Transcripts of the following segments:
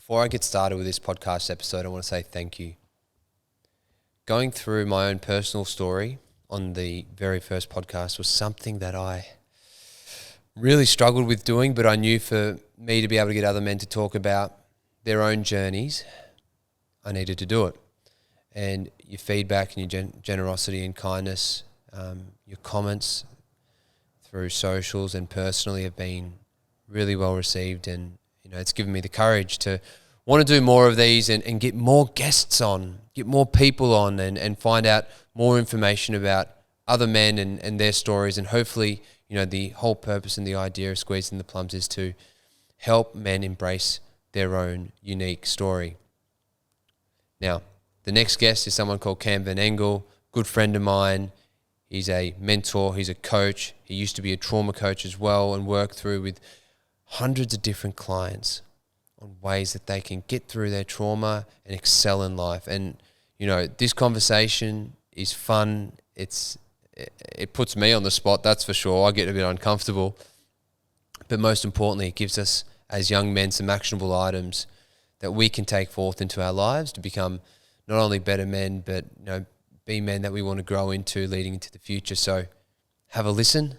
Before I get started with this podcast episode, I want to say thank you. Going through my own personal story on the very first podcast was something that I really struggled with doing, but I knew for me to be able to get other men to talk about their own journeys, I needed to do it. And your feedback and your generosity and kindness, your comments through socials and personally have been really well received, and it's given me the courage to want to do more of these and get more guests on, get more people on, and find out more information about other men and their stories. And hopefully, the whole purpose and the idea of Squeezing the Plums is to help men embrace their own unique story. Now, the next guest is someone called Cameron Van Den Engel, good friend of mine. He's a mentor, he's a coach. He used to be a trauma coach as well and worked through with hundreds of different clients on ways that they can get through their trauma and excel in life. And, this conversation is fun. It puts me on the spot, that's for sure. I get a bit uncomfortable. But most importantly, it gives us as young men some actionable items that we can take forth into our lives to become not only better men, but be men that we want to grow into leading into the future. So have a listen,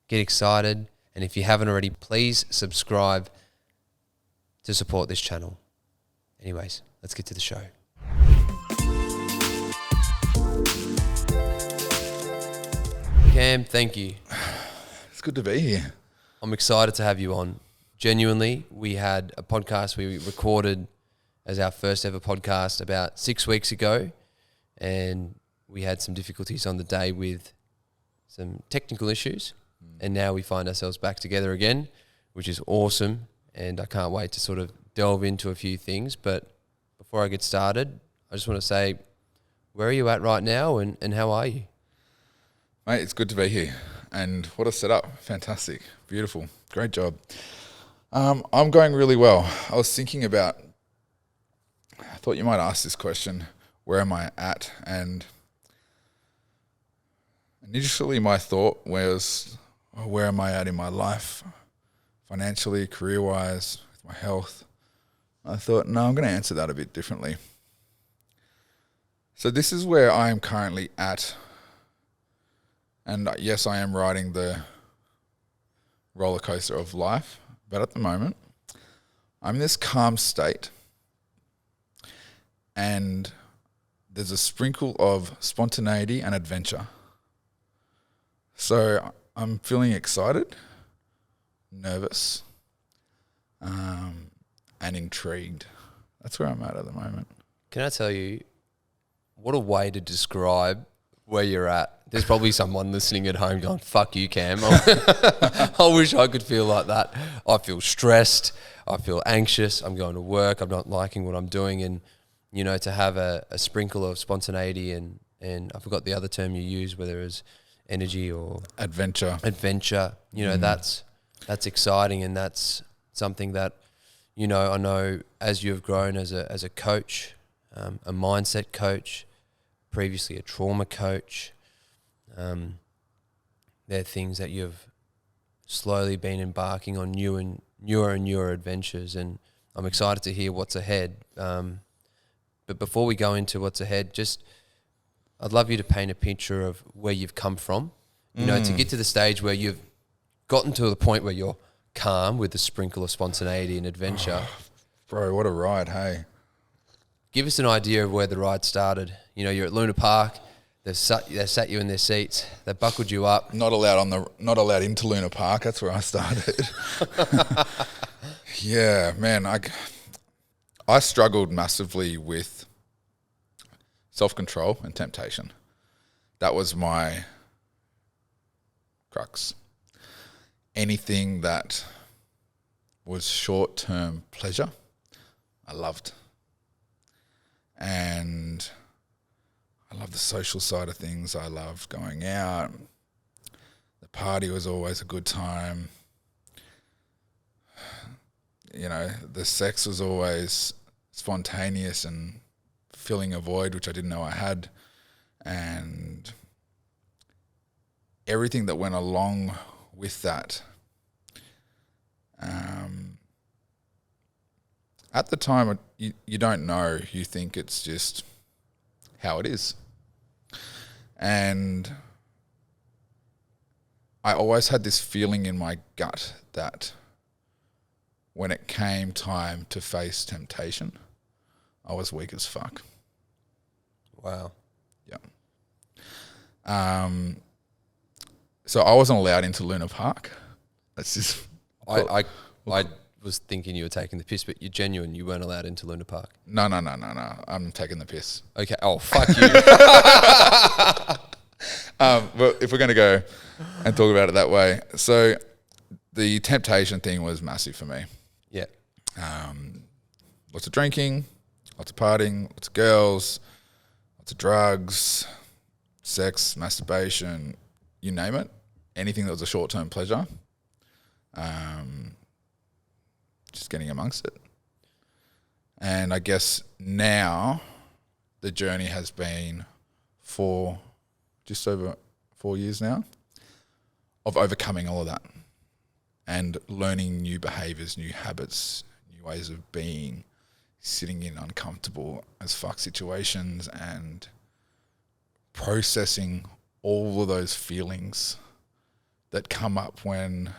get excited, and if you haven't already, please subscribe to support this channel. Anyways, let's get to the show. Cam, thank you. It's good to be here. I'm excited to have you on. Genuinely, we had a podcast we recorded as our first ever podcast about 6 weeks ago, and we had some difficulties on the day with some technical issues, and now we find ourselves back together again, which is awesome, and I can't wait to sort of delve into a few things. But before I get started, I just want to say, where are you at right now, and how are you? Mate, it's good to be here. And what a setup. Fantastic. Beautiful. Great job. I'm going really well. I was thinking about, I thought you might ask this question, where am I at? And initially my thought was, where am I at in my life? Financially, career-wise, with my health. I thought, no, I'm going to answer that a bit differently. So this is where I am currently at. And yes, I am riding the roller coaster of life, but at the moment, I'm in this calm state, and there's a sprinkle of spontaneity and adventure. So I'm feeling excited, nervous, and intrigued. That's where I'm at the moment. Can I tell you, what a way to describe where you're at. There's probably someone listening at home going, fuck you, Cam. I wish I could feel like that. I feel stressed. I feel anxious. I'm going to work. I'm not liking what I'm doing. And, to have a sprinkle of spontaneity and I forgot the other term you use, whether it's energy or adventure, that's exciting. And that's something that, I know as you've grown as a coach, a mindset coach, previously a trauma coach, they're things that you've slowly been embarking on newer adventures, and I'm excited to hear what's ahead. But before we go into what's ahead, I'd love you to paint a picture of where you've come from, to get to the stage where you've gotten to the point where you're calm with a sprinkle of spontaneity and adventure. Oh, bro, what a ride, hey. Give us an idea of where the ride started. You're at Luna Park. They sat you in their seats. They buckled you up. Not allowed into Luna Park. That's where I started. Yeah, man. I struggled massively with self-control and temptation. That was my crux. Anything that was short-term pleasure, I loved. And I love the social side of things. I loved going out. The party was always a good time. The sex was always spontaneous and filling a void, which I didn't know I had. And everything that went along with that. At the time, you don't know. You think it's just how it is. And I always had this feeling in my gut that when it came time to face temptation, I was weak as fuck. Wow. Yeah. So I wasn't allowed into Luna Park. That's just... I was thinking you were taking the piss, but you're genuine. You weren't allowed into Luna Park. No. I'm taking the piss. Okay. Oh, fuck you. Well, if we're going to go and talk about it that way. So the temptation thing was massive for me. Yeah. Lots of drinking, lots of partying, lots of girls, lots of drugs, sex, masturbation, you name it. Anything that was a short-term pleasure. Just getting amongst it. And I guess now the journey has been just over 4 years now of overcoming all of that and learning new behaviors, new habits, new ways of being, sitting in uncomfortable as fuck situations and processing all of those feelings that come up when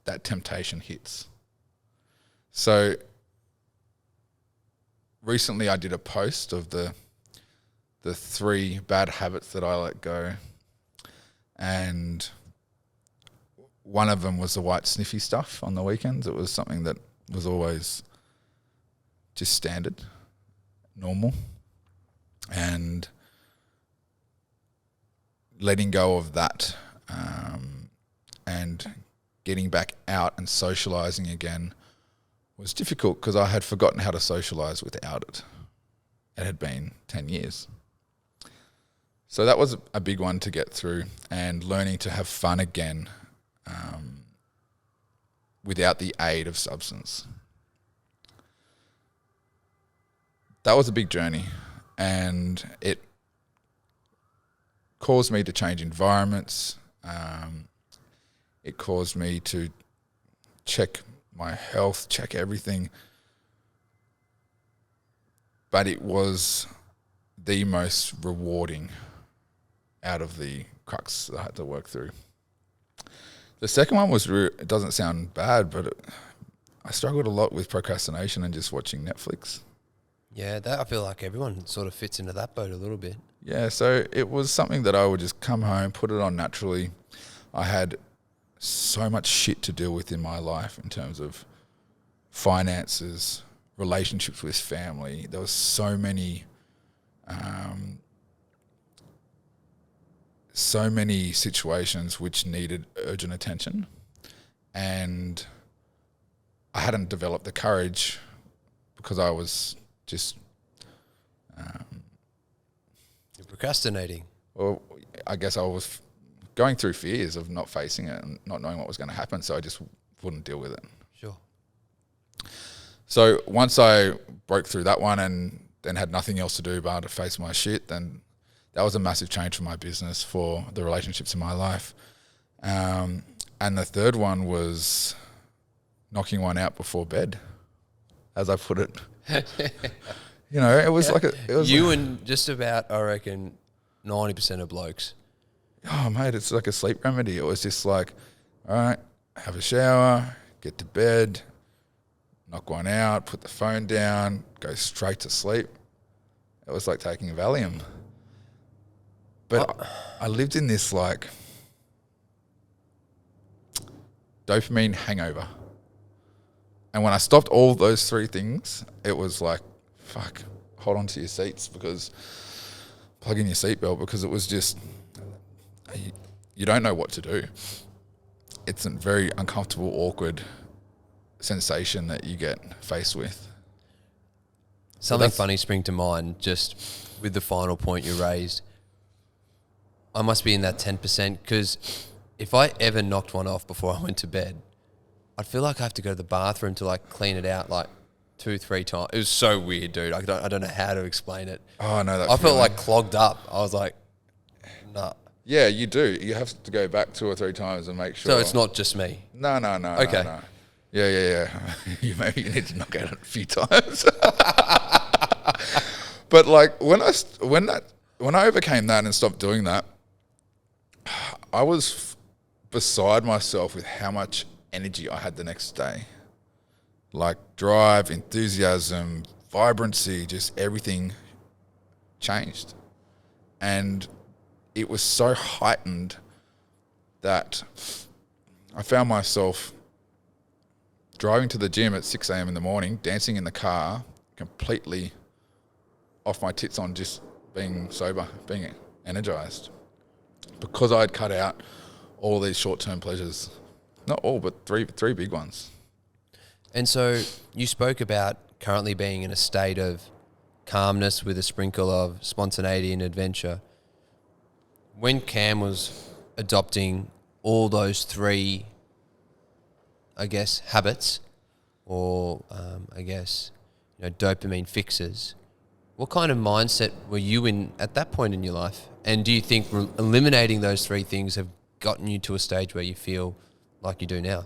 that temptation hits. So recently I did a post of the 3 bad habits that I let go, and one of them was the white sniffy stuff on the weekends. It was something that was always just standard, normal, and letting go of that and getting back out and socialising again was difficult because I had forgotten how to socialise without it. It had been 10 years. So that was a big one to get through, and learning to have fun again without the aid of substance. That was a big journey, and it caused me to change environments. It caused me to check my health, check everything. But it was the most rewarding out of the crux that I had to work through. The second one was, it doesn't sound bad, but I struggled a lot with procrastination and just watching Netflix. Yeah, that I feel like everyone sort of fits into that boat a little bit. Yeah, so it was something that I would just come home, put it on naturally. I had so much shit to deal with in my life in terms of finances, relationships with family. There was so many situations which needed urgent attention, and I hadn't developed the courage because I was just You're procrastinating. well, I guess I was going through fears of not facing it and not knowing what was going to happen, so I just wouldn't deal with it. Sure. So once I broke through that one and then had nothing else to do but to face my shit, then that was a massive change for my business, for the relationships in my life. And the third one was knocking one out before bed, as I put it. You know, it was you and just about, I reckon, 90% of blokes. Oh, mate, it's like a sleep remedy. It was just like, all right, have a shower, get to bed, knock one out, put the phone down, go straight to sleep. It was like taking a Valium. But I lived in this like dopamine hangover. And when I stopped all those 3 things, it was like, fuck, hold on to your seats, because plug in your seatbelt, because it was just, you don't know what to do. It's a very uncomfortable, awkward sensation that you get faced with. Something funny spring to mind just with the final point you raised. I must be in that 10% because if I ever knocked one off before I went to bed, I'd feel like I have to go to the bathroom to like clean it out like 2-3 times. It was so weird, dude. I don't know how to explain it. Oh, no, that's I felt like clogged up. I was like, nah. Yeah, you do. You have to go back 2 or 3 times and make sure. So it's not just me. No. Okay. No. Yeah. You maybe you need to knock out a few times. But like when I overcame that and stopped doing that, I was beside myself with how much energy I had the next day. Like drive, enthusiasm, vibrancy, just everything changed. And it was so heightened that I found myself driving to the gym at 6 a.m. in the morning, dancing in the car, completely off my tits on just being sober, being energized. Because I'd cut out all these short-term pleasures. Not all, but three big ones. And so you spoke about currently being in a state of calmness with a sprinkle of spontaneity and adventure. When Cam was adopting all those three, I guess, habits or dopamine fixes, what kind of mindset were you in at that point in your life? And do you think eliminating those three things have gotten you to a stage where you feel like you do now?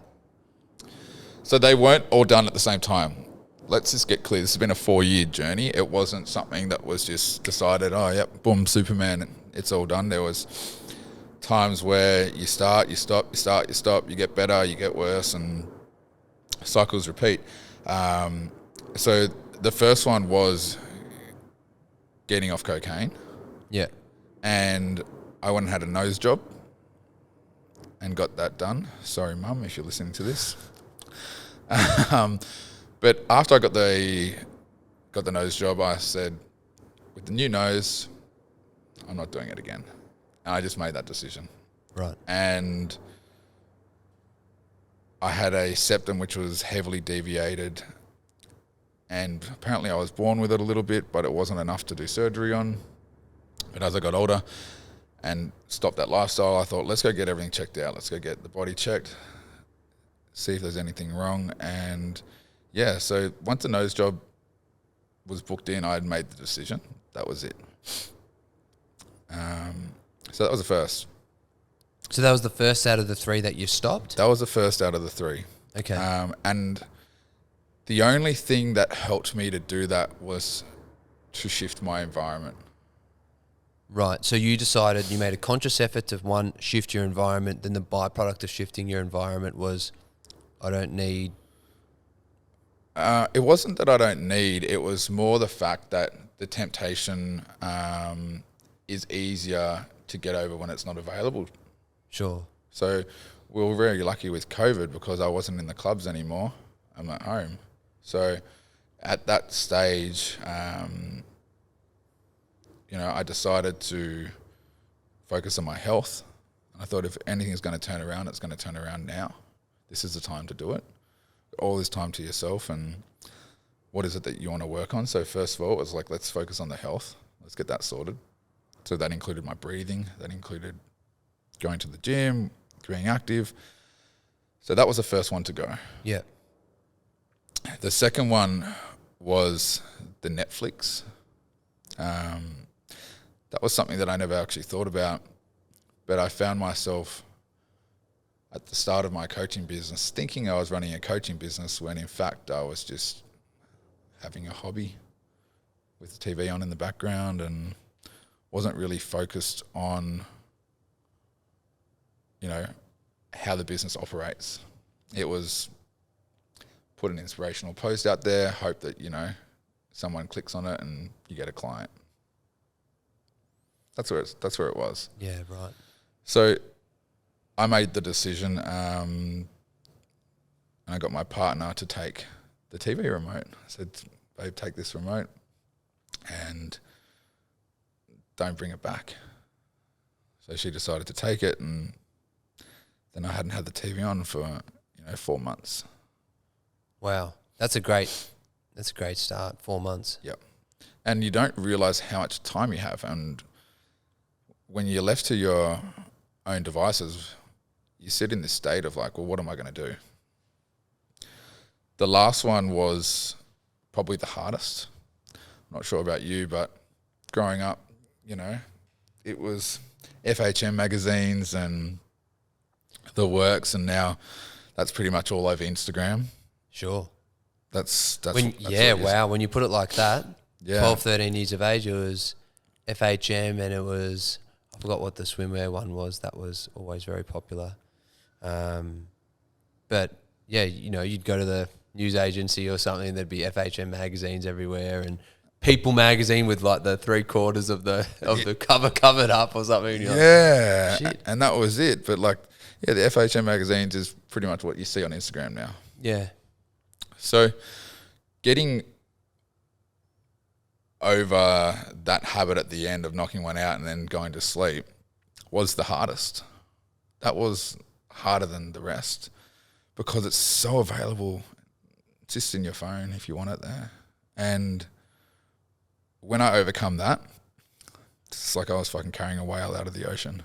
So they weren't all done at the same time. Let's just get clear. This has been a 4-year journey. It wasn't something that was just decided, oh, yep, boom, Superman, it's all done. There was times where you start, you stop, you start, you stop, you get better, you get worse, and cycles repeat. So the first one was getting off cocaine. Yeah. And I went and had a nose job and got that done. Sorry, Mum, if you're listening to this. But after I got the nose job, I said, with the new nose, I'm not doing it again. And I just made that decision. Right. And I had a septum which was heavily deviated. And apparently I was born with it a little bit, but it wasn't enough to do surgery on. But as I got older and stopped that lifestyle, I thought, let's go get everything checked out. Let's go get the body checked, see if there's anything wrong. And yeah, so once the nose job was booked in, I had made the decision. That was it. So that was the first. So that was the first out of the three that you stopped? That was the first out of the three. Okay. And the only thing that helped me to do that was to shift my environment. Right. So you decided, you made a conscious effort to, one, shift your environment, then the byproduct of shifting your environment was, I don't need... It wasn't that I don't need, it was more the fact that the temptation is easier to get over when it's not available. Sure. So we were very lucky with COVID because I wasn't in the clubs anymore. I'm at home. So at that stage, I decided to focus on my health. I thought if anything's going to turn around, it's going to turn around now. This is the time to do it. All this time to yourself, and what is it that you want to work on? So first of all, it was like, let's focus on the health. Let's get that sorted. So that included my breathing. That included going to the gym, being active. So that was the first one to go. Yeah. The second one was the Netflix. That was something that I never actually thought about, but I found myself at the start of my coaching business thinking I was running a coaching business when in fact I was just having a hobby with the TV on in the background and wasn't really focused on, how the business operates. It was put an inspirational post out there, hope that, someone clicks on it and you get a client. That's where it was. Yeah, right. So I made the decision, and I got my partner to take the TV remote. I said, babe, take this remote and don't bring it back. So she decided to take it, and then I hadn't had the TV on for 4 months. Wow, that's a great start. 4 months. Yep. And you don't realize how much time you have, and when you're left to your own devices, you sit in this state of like, well, what am I going to do? The last one was probably the hardest. I'm not sure about you, but growing up, it was FHM magazines and the works, and now that's pretty much all over Instagram. Sure. That's When what it is. wow. When you put it like that, Yeah. 12, 13 years of age, it was FHM, and it was, I forgot what the swimwear one was. That was always very popular. But yeah, you know, you'd go to the news agency or something, there'd be FHM magazines everywhere, and People magazine with like the 3/4 of the cover covered up or something. And you're Yeah, like, shit. and that was it. But like, yeah, the FHM magazines is pretty much what you see on Instagram now. Yeah. So getting over that habit at the end of knocking one out and then going to sleep was the hardest. That was harder than the rest because it's so available. It's just in your phone if you want it there. And when I overcome that, it's like I was fucking carrying a whale out of the ocean.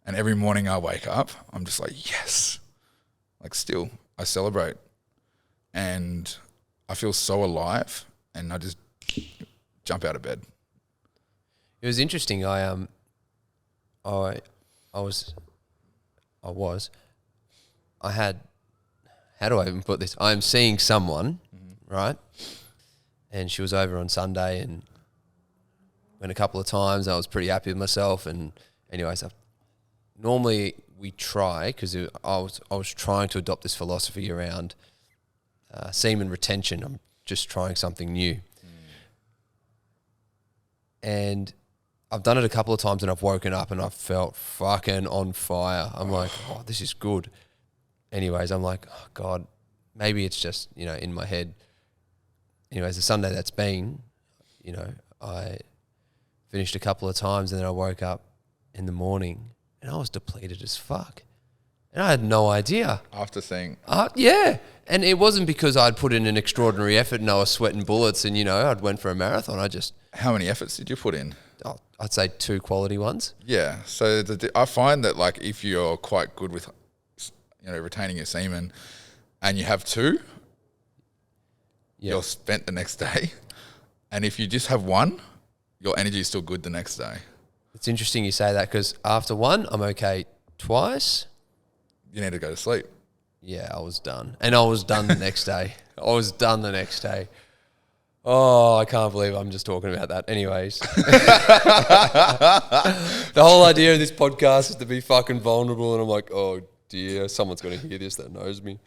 And every morning I wake up, I'm just like, yes. Like still, I celebrate. And I feel so alive and I just jump out of bed. It was interesting. I had, how do I even put this? I'm seeing someone, right? And she was over on Sunday and went a couple of times. I was pretty happy with myself. And anyways, normally we try, because I was trying to adopt this philosophy around semen retention. I'm just trying something new. And I've done it a couple of times and I've woken up and I've felt fucking on fire. I'm like, oh, this is good. Anyways, I'm like, oh God, maybe it's just, in my head. Anyways, the Sunday that's been, I finished a couple of times and then I woke up in the morning and I was depleted as fuck. And I had no idea. After seeing... Yeah. And it wasn't because I'd put in an extraordinary effort and I was sweating bullets and, I'd went for a marathon. How many efforts did you put in? I'd say 2 quality ones. Yeah. So I find that like if you're quite good with, retaining your semen and you have 2, you're spent the next day. And if you just have 1, your energy is still good the next day. It's interesting you say that because after 1, I'm okay. Twice, you need to go to sleep. Yeah, I was done. And I was done the next day. Oh, I can't believe I'm just talking about that. Anyways. The whole idea of this podcast is to be fucking vulnerable. And I'm like, oh dear, someone's going to hear this that knows me.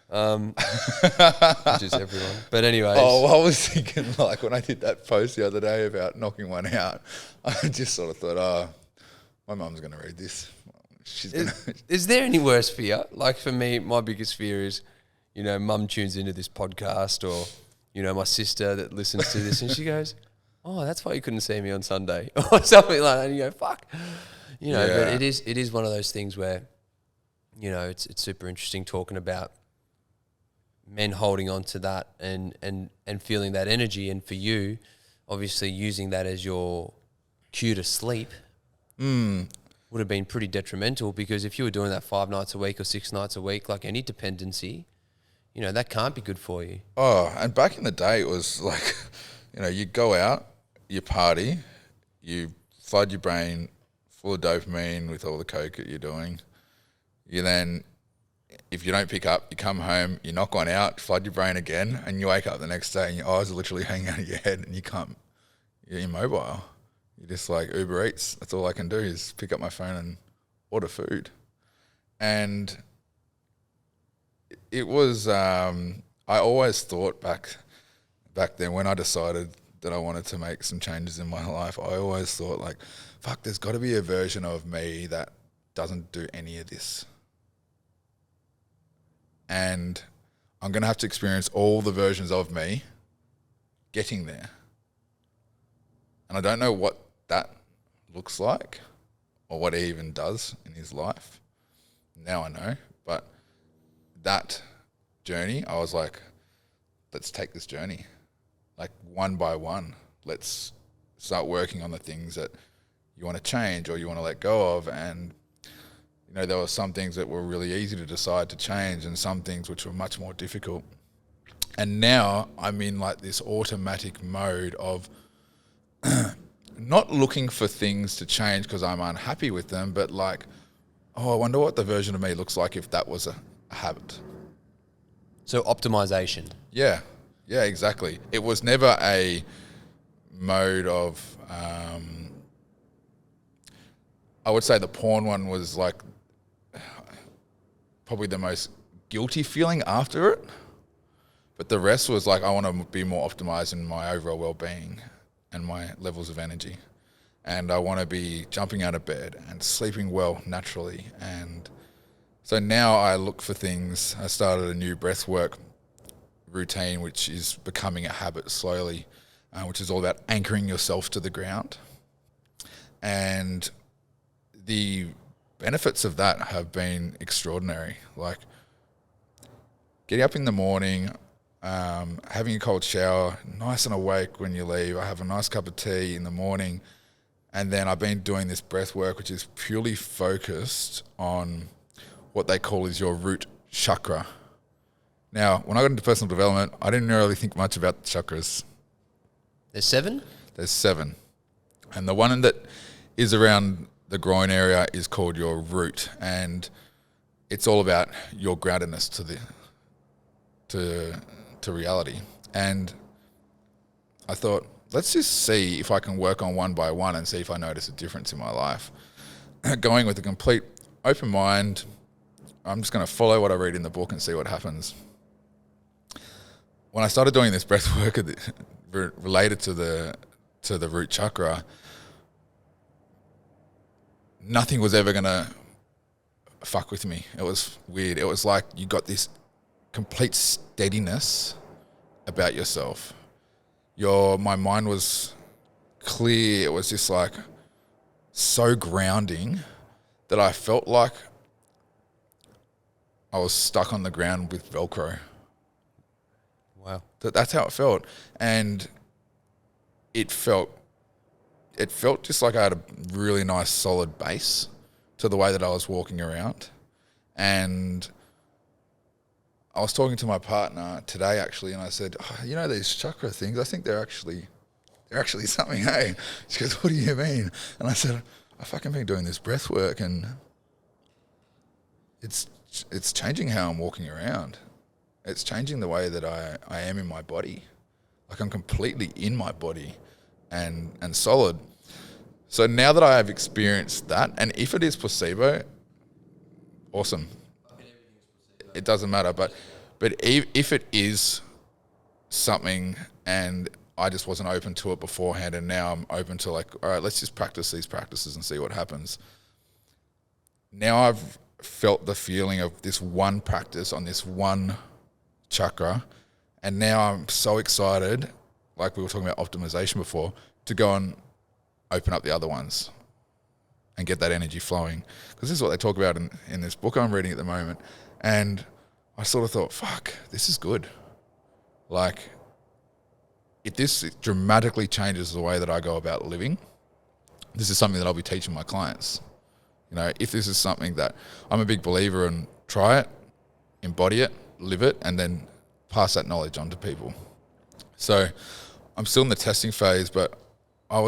Which is everyone. But anyways. Oh, I was thinking like when I did that post the other day about knocking one out, I just sort of thought, my mum's going to read this. Is there any worse fear? Like for me, my biggest fear is, mum tunes into this podcast or, my sister that listens to this and she goes, oh, that's why you couldn't see me on Sunday or something like that. And you go, fuck. But it is one of those things where, it's super interesting talking about men holding on to that and feeling that energy. And for you, obviously using that as your cue to sleep. Would have been pretty detrimental because if you were doing that 5 nights a week or 6 nights a week, like any dependency, that can't be good for you. Oh, and back in the day, it was like, you go out, you party, you flood your brain full of dopamine with all the coke that you're doing. You then, if you don't pick up, you come home, you knock one out, flood your brain again, and you wake up the next day and your eyes are literally hanging out of your head and you're immobile. You're just like Uber Eats. That's all I can do is pick up my phone and order food. And it was, I always thought back then when I decided that I wanted to make some changes in my life, I always thought like, fuck, there's got to be a version of me that doesn't do any of this. And I'm going to have to experience all the versions of me getting there. And I don't know what that looks like or what he even does in his life. Now I know. But that journey, I was like, let's take this journey. Like one by one, let's start working on the things that you want to change or you want to let go of. And, there were some things that were really easy to decide to change and some things which were much more difficult. And now I'm in like this automatic mode of not looking for things to change because I'm unhappy with them, but like, oh, I wonder what the version of me looks like if that was a habit. So optimization. Yeah, exactly. It was never a mode of, I would say the porn one was like probably the most guilty feeling after it. But the rest was like, I want to be more optimized in my overall well-being and my levels of energy. And I want to be jumping out of bed and sleeping well naturally. And so now I look for things. I started a new breathwork routine, which is becoming a habit slowly, which is all about anchoring yourself to the ground. And the benefits of that have been extraordinary. Like getting up in the morning, having a cold shower, nice and awake when you leave. I have a nice cup of tea in the morning. And then I've been doing this breath work, which is purely focused on what they call is your root chakra. Now, when I got into personal development, I didn't really think much about the chakras. There's 7? There's 7. And the one that is around the groin area is called your root. And it's all about your groundedness to reality. And I thought, let's just see if I can work on one by one and see if I notice a difference in my life. Going with a complete open mind, I'm just going to follow what I read in the book and see what happens. When I started doing this breath work related to the root chakra, nothing was ever going to fuck with me. It was weird. It was like you got this complete steadiness about yourself. My mind was clear. It was just like so grounding that I felt like I was stuck on the ground with Velcro. Wow. That's how it felt. And it felt just like I had a really nice solid base to the way that I was walking around. And I was talking to my partner today actually, and I said, these chakra things, I think they're actually something, hey? She goes, what do you mean? And I said, I've fucking been doing this breath work and it's changing how I'm walking around. It's changing the way that I am in my body. Like I'm completely in my body and solid. So now that I have experienced that, and if it is placebo, awesome. It doesn't matter, but if it is something and I just wasn't open to it beforehand and now I'm open to like, all right, let's just practice these practices and see what happens. Now I've felt the feeling of this one practice on this one chakra, and now I'm so excited, like we were talking about optimization before, to go and open up the other ones and get that energy flowing. Because this is what they talk about in this book I'm reading at the moment. And I sort of thought, fuck, this is good. Like, if this dramatically changes the way that I go about living, this is something that I'll be teaching my clients. If this is something that I'm a big believer in, try it, embody it, live it, and then pass that knowledge on to people. So I'm still in the testing phase, but I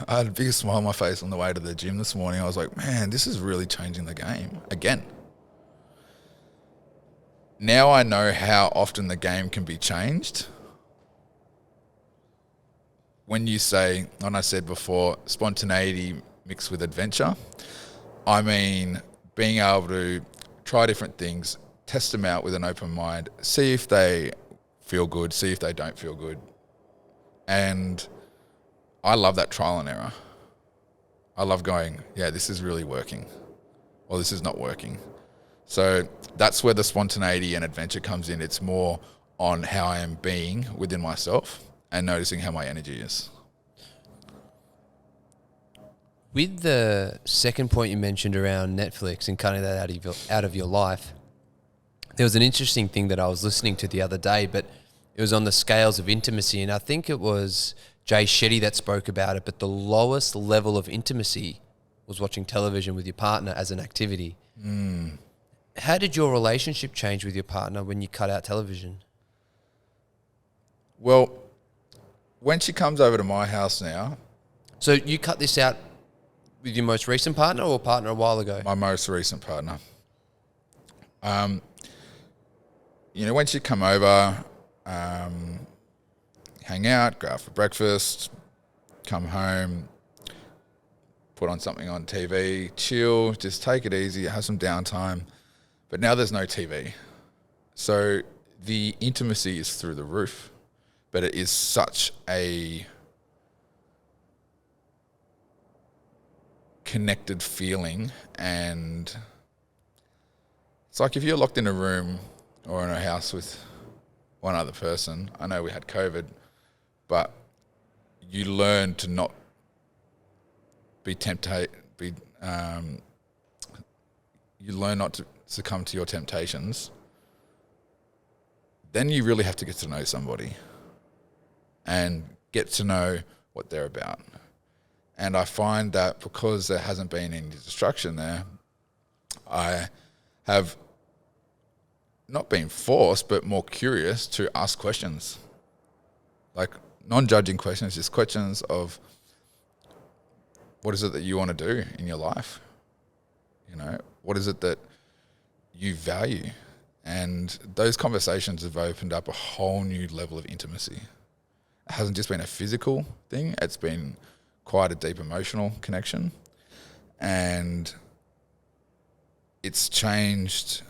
had a big smile on my face on the way to the gym this morning. I was like, man, this is really changing the game again. Now I know how often the game can be changed. When I said before, spontaneity mixed with adventure, I mean being able to try different things, test them out with an open mind, see if they feel good, see if they don't feel good. And I love that trial and error. I love going, yeah, this is really working, or this is not working. So that's where the spontaneity and adventure comes in. It's more on how I am being within myself and noticing how my energy is. With the second point you mentioned around Netflix and cutting that out of your life, there was an interesting thing that I was listening to the other day, but it was on the scales of intimacy, and I think it was Jay Shetty that spoke about it, but the lowest level of intimacy was watching television with your partner as an activity. How did your relationship change with your partner when you cut out television? Well, when she comes over to my house now... So you cut this out with your most recent partner or partner a while ago? My most recent partner. once you come over, hang out, go out for breakfast, come home, put on something on TV, chill, just take it easy, have some downtime. But now there's no TV. So the intimacy is through the roof, but it is such a connected feeling. And it's like if you're locked in a room or in a house with one other person, I know we had COVID, but you learn to not you learn not to succumb to your temptations. Then you really have to get to know somebody and get to know what they're about. And I find that because there hasn't been any distraction there, I have not been forced, but more curious to ask questions. Like non-judging questions, just questions of what is it that you want to do in your life? What is it that you value? And those conversations have opened up a whole new level of intimacy. It hasn't just been a physical thing, it's been quite a deep emotional connection. And it's changed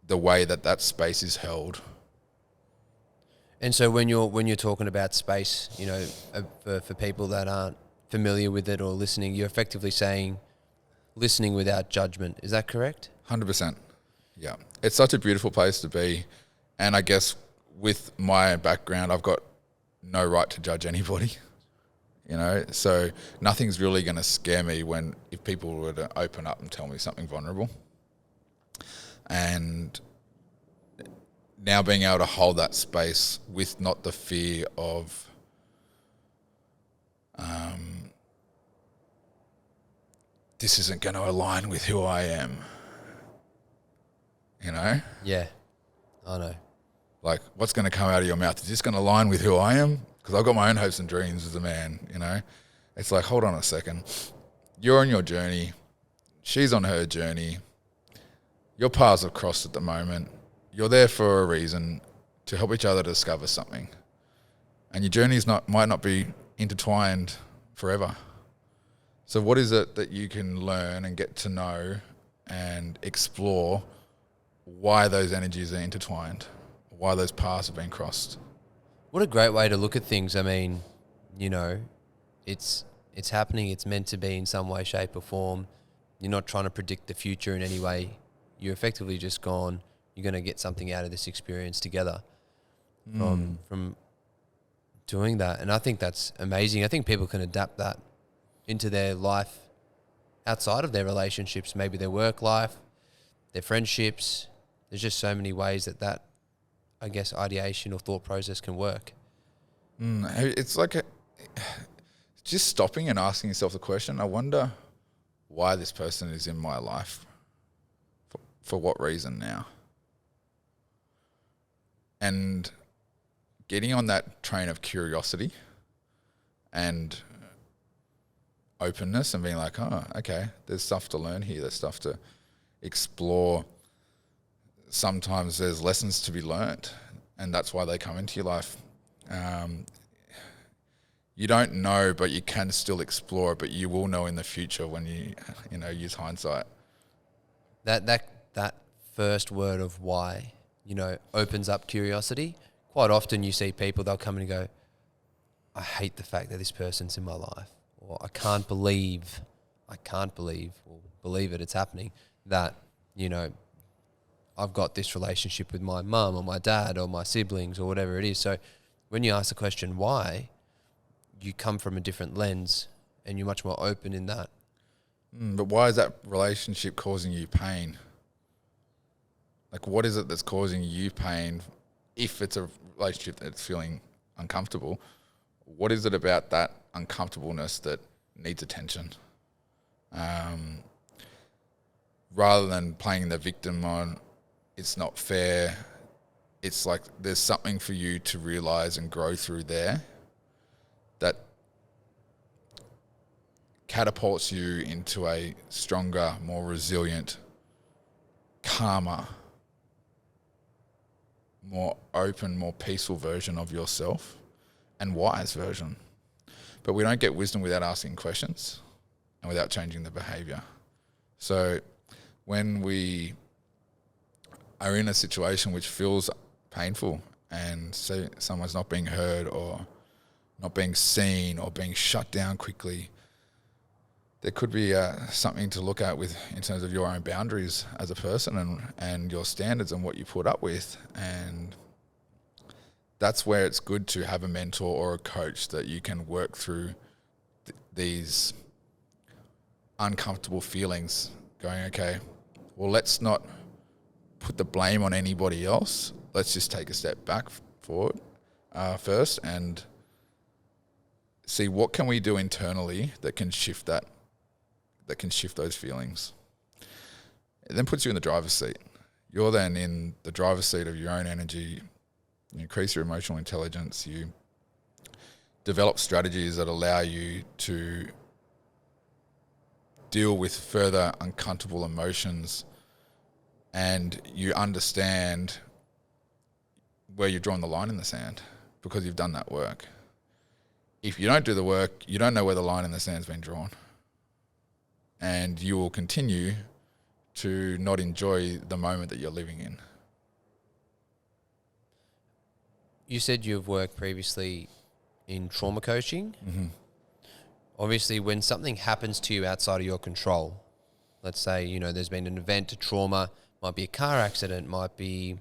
the way that space is held. And so when you're talking about space, for people that aren't familiar with it or listening, you're effectively saying listening without judgment. Is that correct? 100%. Yeah. It's such a beautiful place to be. And I guess with my background, I've got no right to judge anybody, so nothing's really going to scare me if people were to open up and tell me something vulnerable. And now being able to hold that space with not the fear of this isn't going to align with who I am, Yeah, I know. Like, what's going to come out of your mouth? Is this going to align with who I am? Because I've got my own hopes and dreams as a man, It's like, hold on a second. You're on your journey. She's on her journey. Your paths have crossed at the moment. You're there for a reason, to help each other discover something. And your journeys might not be intertwined forever. So what is it that you can learn and get to know and explore why those energies are intertwined, why those paths have been crossed? What a great way to look at things. I mean, it's happening. It's meant to be in some way, shape or form. You're not trying to predict the future in any way. You're effectively just gone, you're going to get something out of this experience together from doing that. And I think that's amazing. I think people can adapt that into their life outside of their relationships, maybe their work life, their friendships. There's just so many ways that I guess, ideation or thought process can work. It's like just stopping and asking yourself the question, I wonder why this person is in my life. For what reason now? And getting on that train of curiosity and openness and being like, oh, okay, there's stuff to learn here. There's stuff to explore. Sometimes there's lessons to be learnt, and that's why they come into your life. You don't know, but you can still explore it, but you will know in the future when you use hindsight. That first word of why, opens up curiosity. Quite often you see people, they'll come in and go, I hate the fact that this person's in my life, or I can't believe, or believe it's happening, that, I've got this relationship with my mum or my dad or my siblings or whatever it is. So when you ask the question why, you come from a different lens and you're much more open in that. But why is that relationship causing you pain? Like, what is it that's causing you pain? If it's a relationship that's feeling uncomfortable, what is it about that uncomfortableness that needs attention? Rather than playing the victim on, it's not fair, it's like there's something for you to realize and grow through there that catapults you into a stronger, more resilient, calmer more open, more peaceful version of yourself and wise version. But we don't get wisdom without asking questions and without changing the behavior. So when we are in a situation which feels painful and say someone's not being heard or not being seen or being shut down quickly, there could be something to look at with in terms of your own boundaries as a person and your standards and what you put up with. And that's where it's good to have a mentor or a coach that you can work through these uncomfortable feelings, going, okay, well, let's not put the blame on anybody else. Let's just take a step back forward first and see what can we do internally that can shift those feelings. It then puts you in the driver's seat. You're then in the driver's seat of your own energy. You increase your emotional intelligence. You develop strategies that allow you to deal with further uncomfortable emotions, and you understand where you've drawn the line in the sand because you've done that work. If you don't do the work, you don't know where the line in the sand's been drawn. And you will continue to not enjoy the moment that you're living in. You said you've worked previously in trauma coaching. Mm-hmm. Obviously, when something happens to you outside of your control, let's say, there's been an event, a trauma, might be a car accident, might be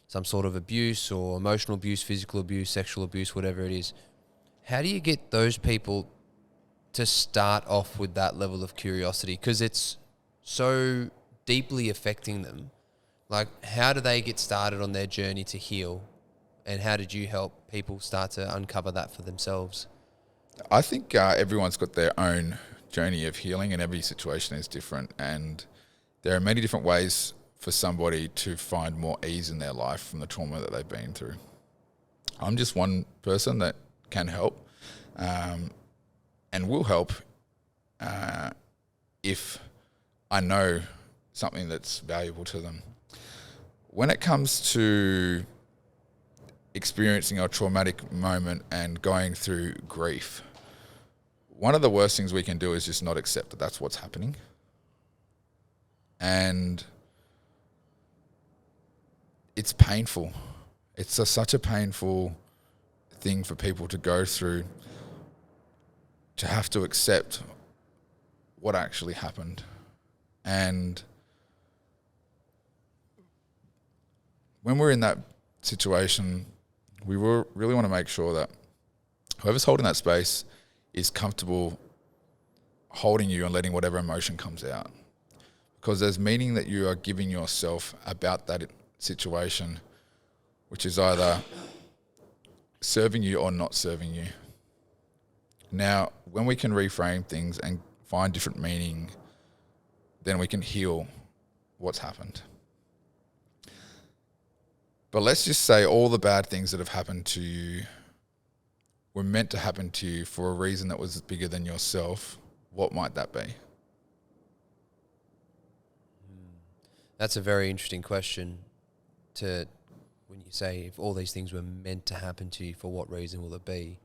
some sort of abuse or emotional abuse, physical abuse, sexual abuse, whatever it is. How do you get those people to start off with that level of curiosity? Because it's so deeply affecting them. Like, how do they get started on their journey to heal? And how did you help people start to uncover that for themselves? I think everyone's got their own journey of healing, and every situation is different. And there are many different ways for somebody to find more ease in their life from the trauma that they've been through. I'm just one person that can help and will help if I know something that's valuable to them. When it comes to experiencing a traumatic moment and going through grief, one of the worst things we can do is just not accept that that's what's happening. And it's painful. It's such a painful thing for people to go through, to have to accept what actually happened. And when we're in that situation, we really want to make sure that whoever's holding that space is comfortable holding you and letting whatever emotion comes out. Because there's meaning that you are giving yourself about that situation, which is either serving you or not serving you. Now, when we can reframe things and find different meaning, then we can heal what's happened. But let's just say all the bad things that have happened to you were meant to happen to you for a reason that was bigger than yourself. What might that be? That's a very interesting question. When you say if all these things were meant to happen to you, for what reason will it be?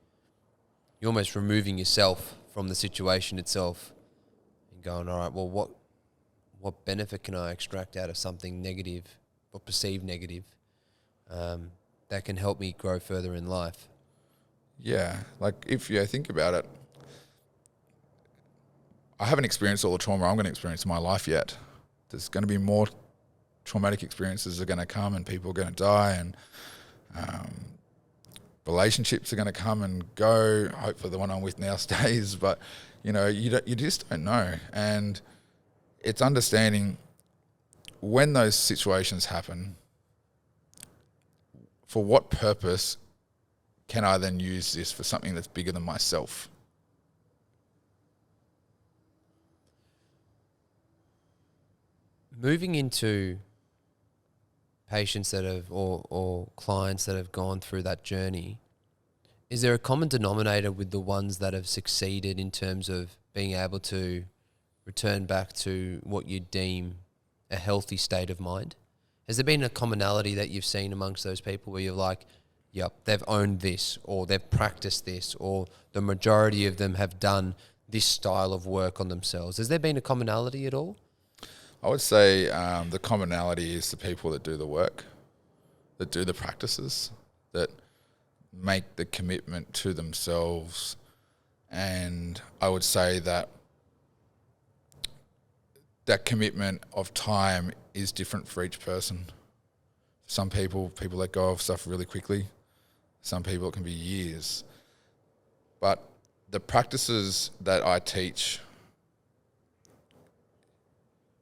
You're almost removing yourself from the situation itself and going, all right, well, what benefit can I extract out of something negative or perceived negative that can help me grow further in life? Yeah, like if you think about it, I haven't experienced all the trauma I'm going to experience in my life yet. There's going to be more traumatic experiences are going to come, and people are going to die, and relationships are going to come and go. Hopefully the one I'm with now stays, but you just don't know. And it's understanding when those situations happen, for what purpose can I then use this for something that's bigger than myself? Moving into patients that have or clients that have gone through that journey, is there a common denominator with the ones that have succeeded in terms of being able to return back to what you deem a healthy state of mind? Has there been a commonality that you've seen amongst those people where you're like, yep, they've owned this, or they've practiced this, or the majority of them have done this style of work on themselves? Has there been a commonality at all? I would say the commonality is the people that do the work, that do the practices, that make the commitment to themselves. And I would say that that commitment of time is different for each person. Some people let go of stuff really quickly. Some people it can be years. But the practices that I teach,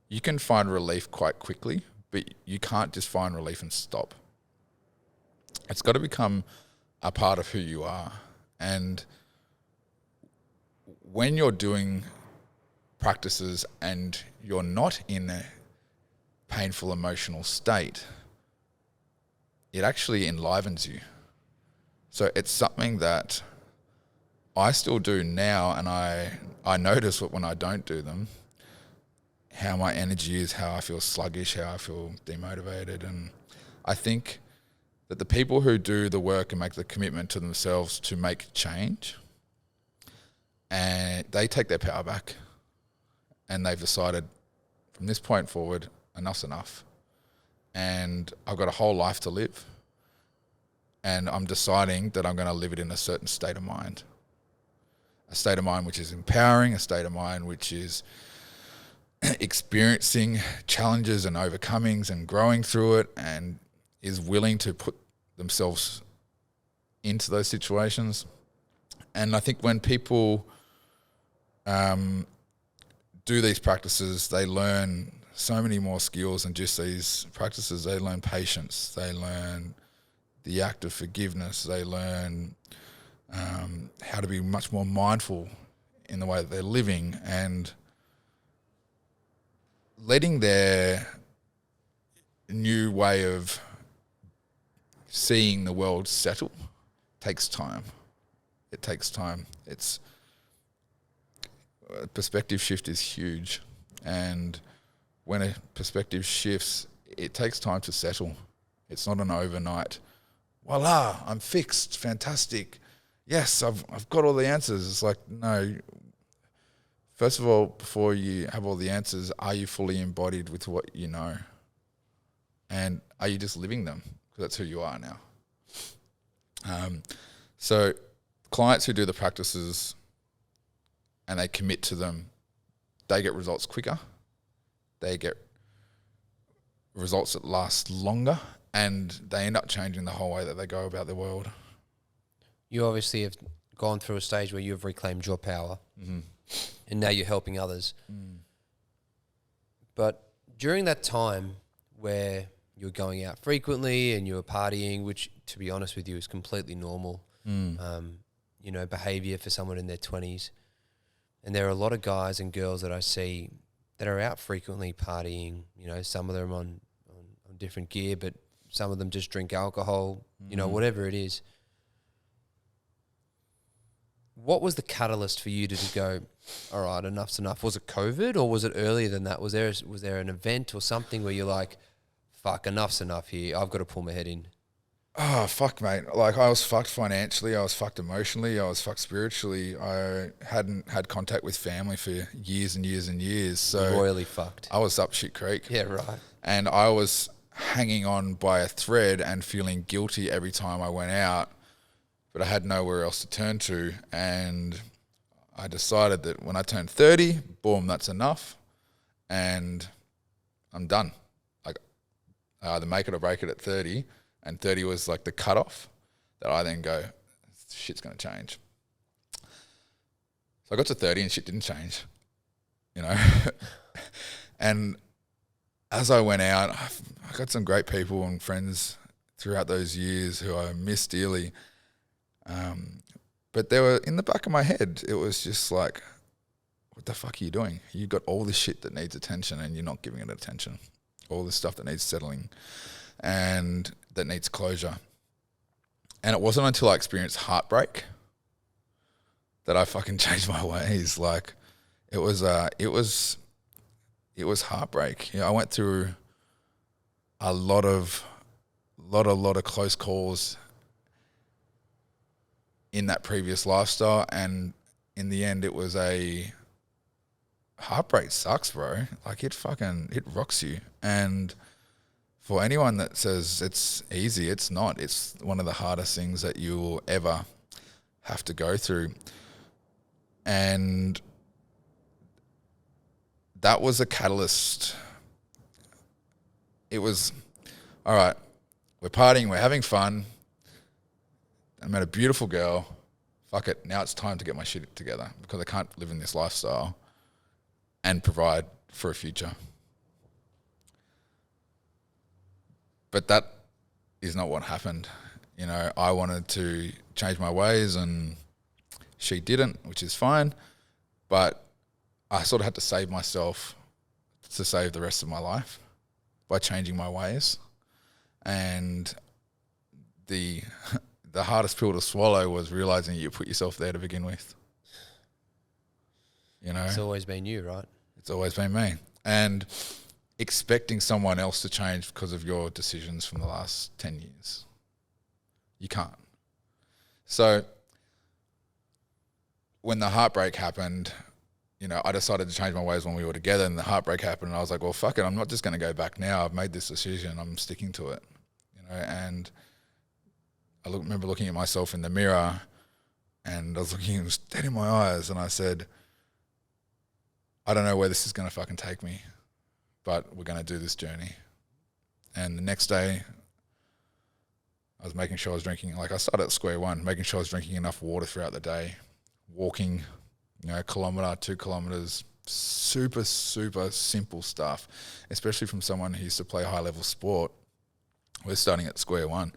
you can find relief quite quickly, but you can't just find relief and stop. It's got to become a part of who you are. And when you're doing practices and you're not in a painful emotional state, it actually enlivens you. So it's something that I still do now, and I notice when I don't do them, how my energy is, how I feel sluggish, how I feel demotivated. And I think that the people who do the work and make the commitment to themselves to make change, and they take their power back, and they've decided from this point forward, enough's enough. And I've got a whole life to live. And I'm deciding that I'm going to live it in a certain state of mind. A state of mind which is empowering, a state of mind which is experiencing challenges and overcomings and growing through it, and is willing to put themselves into those situations. And I think when people do these practices, they learn so many more skills than just these practices. They learn patience, they learn the act of forgiveness, they learn how to be much more mindful in the way that they're living, and letting their new way of seeing the world settle takes time. It takes time. It's a perspective shift is huge, and when a perspective shifts, it takes time to settle. It's not an overnight, voila, I'm fixed, fantastic. Yes, I've got all the answers. It's like, no. First of all, before you have all the answers, are you fully embodied with what you know? And are you just living them? Because that's who you are now. So clients who do the practices and they commit to them, they get results quicker. They get results that last longer, and they end up changing the whole way that they go about their world. You obviously have gone through a stage where you've reclaimed your power, and now you're helping others. But during that time where you're going out frequently and you're partying, which, to be honest with you, is completely normal, behavior for someone in their 20s. And there are a lot of guys and girls that I see that are out frequently partying. Some of them on different gear, but some of them just drink alcohol, whatever it is. What was the catalyst for you to just go, all right, enough's enough? Was it COVID, or was it earlier than that? Was there an event or something where you're like, fuck, enough's enough here, I've got to pull my head in? Oh, fuck, mate. Like, I was fucked financially, I was fucked emotionally, I was fucked spiritually. I hadn't had contact with family for years and years and years. So royally fucked. I was up shit creek. Yeah, right. And I was hanging on by a thread and feeling guilty every time I went out, but I had nowhere else to turn to. And I decided that when I turned 30, boom, that's enough, and I'm done. Like, I either make it or break it at 30, and 30 was like the cutoff that I then go, shit's going to change. So I got to 30 and shit didn't change, And as I went out, I got some great people and friends throughout those years who I miss dearly. But they were in the back of my head. It was just like, what the fuck are you doing? You got all this shit that needs attention and you're not giving it attention. All this stuff that needs settling and that needs closure. And it wasn't until I experienced heartbreak that I fucking changed my ways. Like, it was heartbreak. I went through a lot of close calls in that previous lifestyle, and in the end it was a heartbreak. Sucks, bro. Like it rocks you. And for anyone that says it's easy, it's not. It's one of the hardest things that you will ever have to go through. And that was a catalyst. It was, all right, we're partying, we're having fun. I met a beautiful girl. Fuck it, now it's time to get my shit together because I can't live in this lifestyle and provide for a future. But that is not what happened. You know, I wanted to change my ways and she didn't, which is fine. But I sort of had to save myself to save the rest of my life by changing my ways. And the hardest pill to swallow was realizing you put yourself there to begin with. You know, It's always been you, right? it's always been me. And expecting someone else to change because of your decisions from the last 10 years. You can't. So when the heartbreak happened, you know, I decided to change my ways when we were together, and the heartbreak happened and I was like, well, fuck it. I'm not just going to go back now. I've made this decision. I'm sticking to it, you know. And I remember looking at myself in the mirror and I was looking dead in my eyes and I said, I don't know where this is going to fucking take me, but we're going to do this journey. And the next day I was making sure I was drinking, like I started at square one, making sure I was drinking enough water throughout the day, walking, you know, 1 kilometre, 2 kilometres, super, super simple stuff, especially from someone who used to play high level sport. We're starting at square one.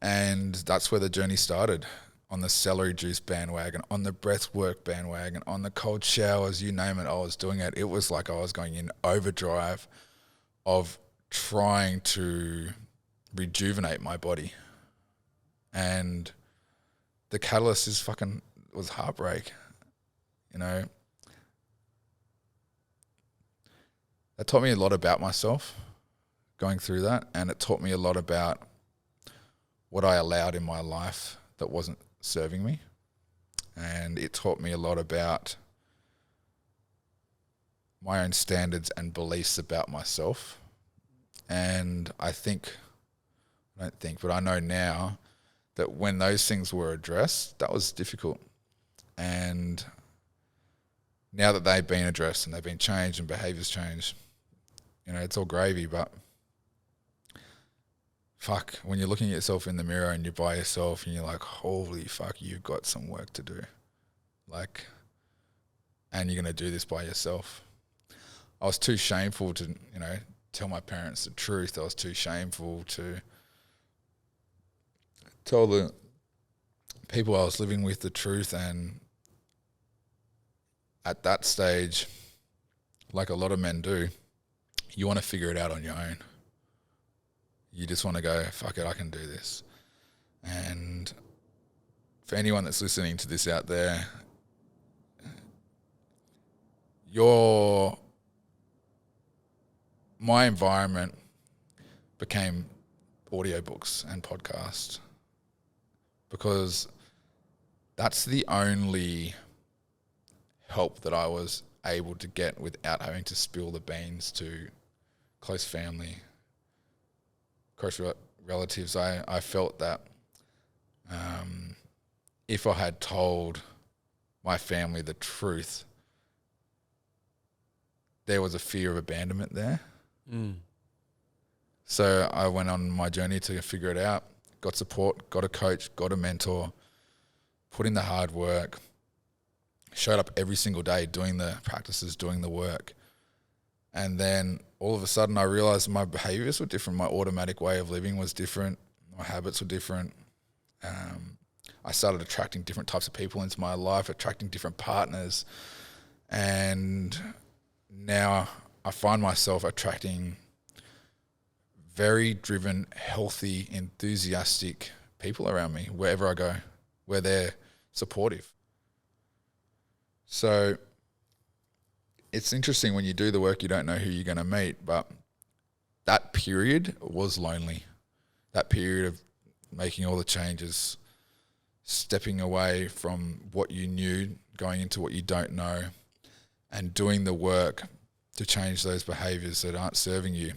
And that's where the journey started, on the celery juice bandwagon, on the breath work bandwagon, on the cold showers, you name it, I was doing it. It was like I was going in overdrive of trying to rejuvenate my body. And the catalyst was heartbreak. You know, that taught me a lot about myself going through that, and it taught me a lot about what I allowed in my life that wasn't serving me. And it taught me a lot about my own standards and beliefs about myself. And I know now that when those things were addressed, that was difficult. And now that they've been addressed and they've been changed and behaviours changed, you know, it's all gravy. But fuck, when you're looking at yourself in the mirror and you're by yourself and you're like, holy fuck, you've got some work to do. Like, and you're going to do this by yourself. I was too shameful to, you know, tell my parents the truth. I was too shameful to tell the people I was living with the truth. And at that stage, like a lot of men do, you want to figure it out on your own. You just want to go, fuck it, I can do this. And for anyone that's listening to this out there, my environment became audiobooks and podcasts, because that's the only help that I was able to get without having to spill the beans to close family, close relatives. I felt that if I had told my family the truth, there was a fear of abandonment there. So I went on my journey to figure it out, got support, got a coach, got a mentor, put in the hard work, showed up every single day doing the practices, doing the work. And then all of a sudden I realized my behaviors were different. My automatic way of living was different. My habits were different. I started attracting different types of people into my life, attracting different partners. And now I find myself attracting very driven, healthy, enthusiastic people around me wherever I go, where they're supportive. So it's interesting when you do the work, you don't know who you're going to meet, but that period was lonely. That period of making all the changes, stepping away from what you knew, going into what you don't know, and doing the work to change those behaviors that aren't serving you.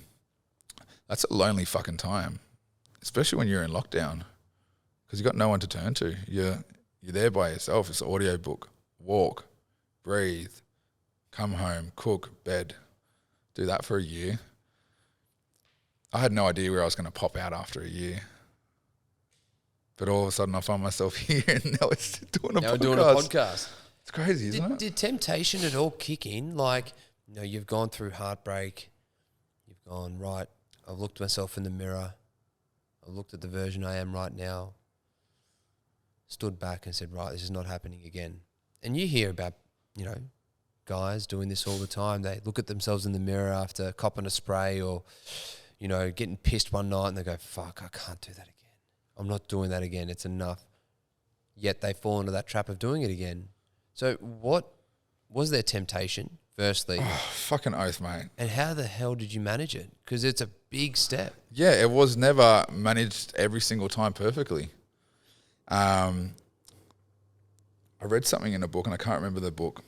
That's a lonely fucking time, especially when you're in lockdown, because you've got no one to turn to. You're there by yourself. It's an audio book. Walk, breathe, come home, cook, bed. Do that for a year. I had no idea where I was going to pop out after a year. But all of a sudden I find myself here and now it's doing a podcast. It's crazy, isn't it? Did temptation at all kick in? Like, you've gone through heartbreak. You've gone, right, I've looked at myself in the mirror. I've looked at the version I am right now. Stood back and said, right, this is not happening again. And you hear about, guys doing this all the time. They look at themselves in the mirror after copping a spray or, getting pissed one night and they go, fuck, I can't do that again. I'm not doing that again. It's enough. Yet they fall into that trap of doing it again. So what was their temptation, firstly? Oh, fucking oath, mate. And how the hell did you manage it? Because it's a big step. Yeah, it was never managed every single time perfectly. I read something in a book, and I can't remember the book.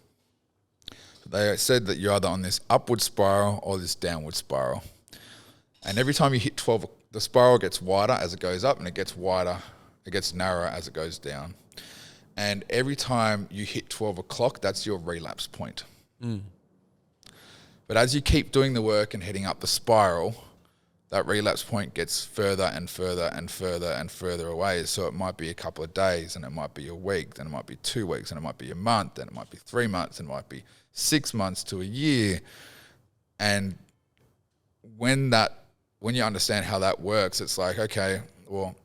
But they said that you're either on this upward spiral or this downward spiral. And every time you hit 12, the spiral gets wider as it goes up, and it gets wider, it gets narrower as it goes down. And every time you hit 12 o'clock, that's your relapse point. Mm. But as you keep doing the work and heading up the spiral, that relapse point gets further and further and further and further away. So it might be a couple of days, and it might be a week, then it might be 2 weeks, and it might be a month, then it might be 3 months, and it might be 6 months to a year. And when you understand how that works, it's like, okay, well,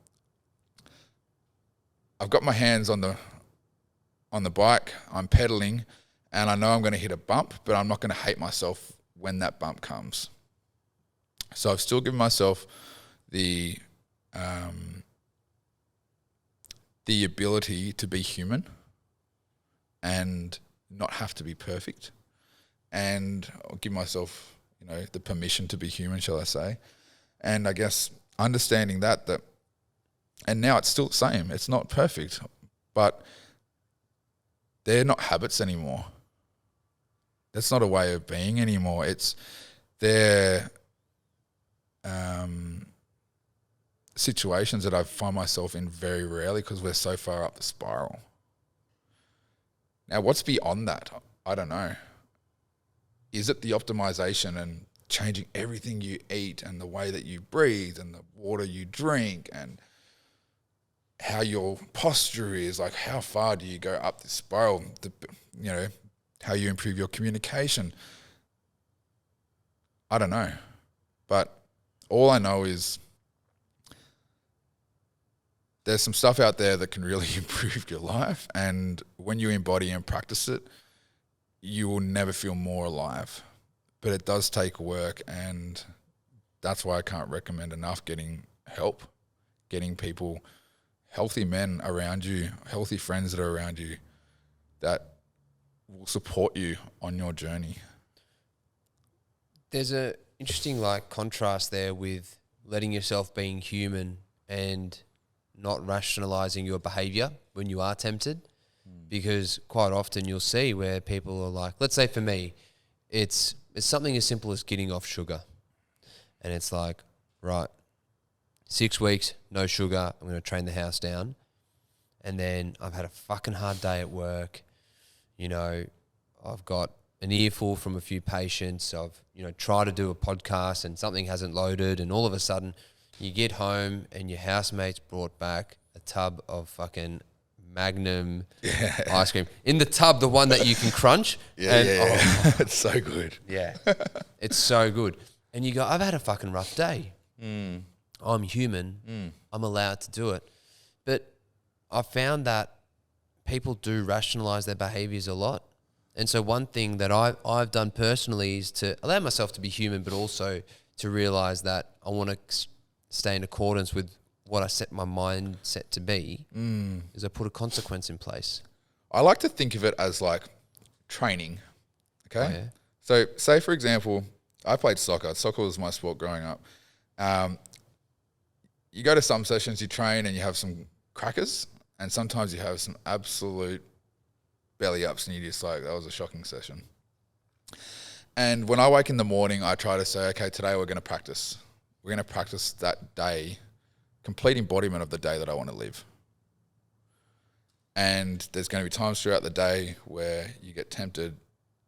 I've got my hands on the bike, I'm pedaling, and I know I'm going to hit a bump, but I'm not going to hate myself when that bump comes. So I've still given myself the ability to be human and not have to be perfect, and I'll give myself, the permission to be human, shall I say? And I guess understanding that, and now it's still the same. It's not perfect, but they're not habits anymore. That's not a way of being anymore. It's their situations that I find myself in very rarely because we're so far up the spiral. Now, what's beyond that? I don't know. Is it the optimization and changing everything you eat and the way that you breathe and the water you drink and how your posture is? Like, how far do you go up this spiral? How you improve your communication. I don't know. But all I know is there's some stuff out there that can really improve your life. And when you embody and practice it, you will never feel more alive. But it does take work, and that's why I can't recommend enough getting help, getting people, healthy men around you, healthy friends that are around you that will support you on your journey. There's a interesting contrast there with letting yourself being human and not rationalizing your behavior when you are tempted, because quite often you'll see where people are like, let's say for me, it's something as simple as getting off sugar, and it's like, right, 6 weeks, no sugar, I'm going to train the house down, and then I've had a fucking hard day at work, I've got an earful from a few patients, I've tried to do a podcast and something hasn't loaded, and all of a sudden you get home and your housemate's brought back a tub of fucking Magnum ice cream. In the tub, the one that you can crunch. Oh, it's so good. Yeah, it's so good. And you go, I've had a fucking rough day. I'm human. I'm allowed to do it. But I found that people do rationalize their behaviors a lot. And so one thing that I've done personally is to allow myself to be human, but also to realize that I want to stay in accordance with what I set my mindset to be, is I put a consequence in place. I like to think of it as like training. Okay. Oh, yeah. So say, for example, I played soccer. Soccer was my sport growing up. You go to some sessions, you train and you have some crackers, and sometimes you have some absolute belly ups and you're just like, that was a shocking session. And when I wake in the morning, I try to say, okay, today we're going to practice. We're going to practice that day, complete embodiment of the day that I want to live. And there's going to be times throughout the day where you get tempted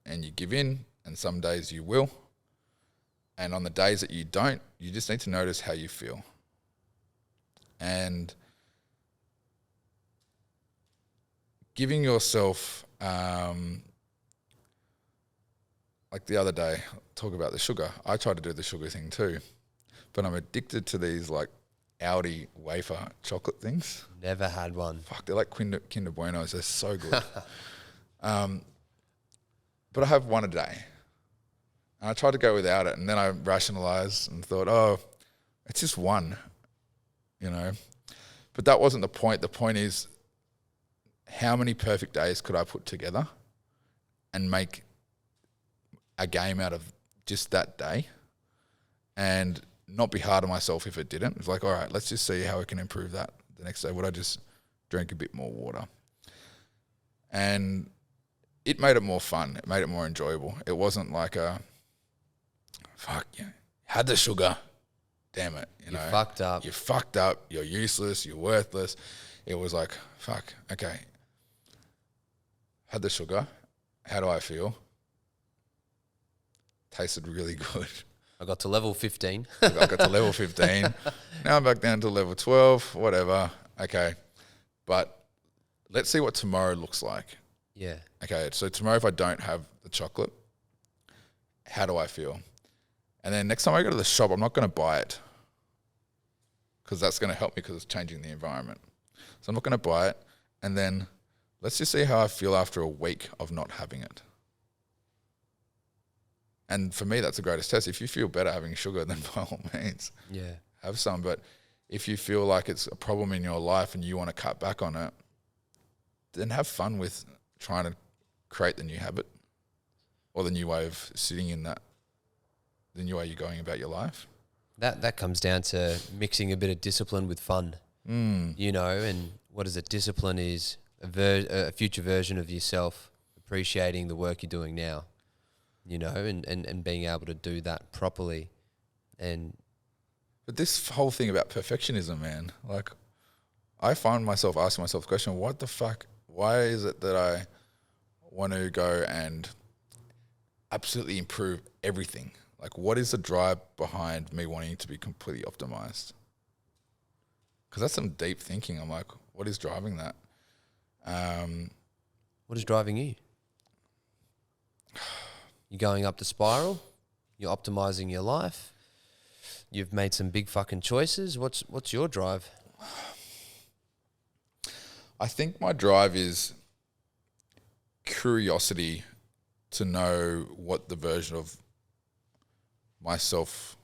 and you give in, and some days you will. And on the days that you don't, you just need to notice how you feel. And giving yourself, like the other day, talk about the sugar. I try to do the sugar thing too, but I'm addicted to these like Audi wafer chocolate things. Never had one. Fuck, they're like Kinder Buenos. They're so good. But I have one a day. And I tried to go without it, and then I rationalized and thought, oh, it's just one, you know. But that wasn't the point. The point is, how many perfect days could I put together and make a game out of just that day and not be hard on myself if it didn't? It's like, all right, let's just see how we can improve that the next day. Would I just drink a bit more water? And it made it more fun. It made it more enjoyable. It wasn't like a, fuck, you had the sugar, damn it. You know, fucked up. You fucked up. You're useless. You're worthless. It was like, fuck, okay. Had the sugar. How do I feel? Tasted really good. I got to level 15. I got to level 15. Now I'm back down to level 12, whatever. Okay. But let's see what tomorrow looks like. Yeah. Okay, so tomorrow if I don't have the chocolate, how do I feel? And then next time I go to the shop, I'm not going to buy it because that's going to help me because it's changing the environment. So I'm not going to buy it. And then let's just see how I feel after a week of not having it. And for me, that's the greatest test. If you feel better having sugar, then by all means, have some. But if you feel like it's a problem in your life and you want to cut back on it, then have fun with trying to create the new habit or the new way of sitting in that, the new way you're going about your life. That comes down to mixing a bit of discipline with fun, you know, and what is it? Discipline is a future version of yourself, appreciating the work you're doing now, you know, and being able to do that properly. But this whole thing about perfectionism, man, like I find myself asking myself the question, what the fuck? Why is it that I want to go and absolutely improve everything? Like, what is the drive behind me wanting to be completely optimized? Because that's some deep thinking. I'm like, what is driving that? What is driving you? You're going up the spiral. You're optimizing your life. You've made some big fucking choices. What's your drive? I think my drive is curiosity to know what the version of myself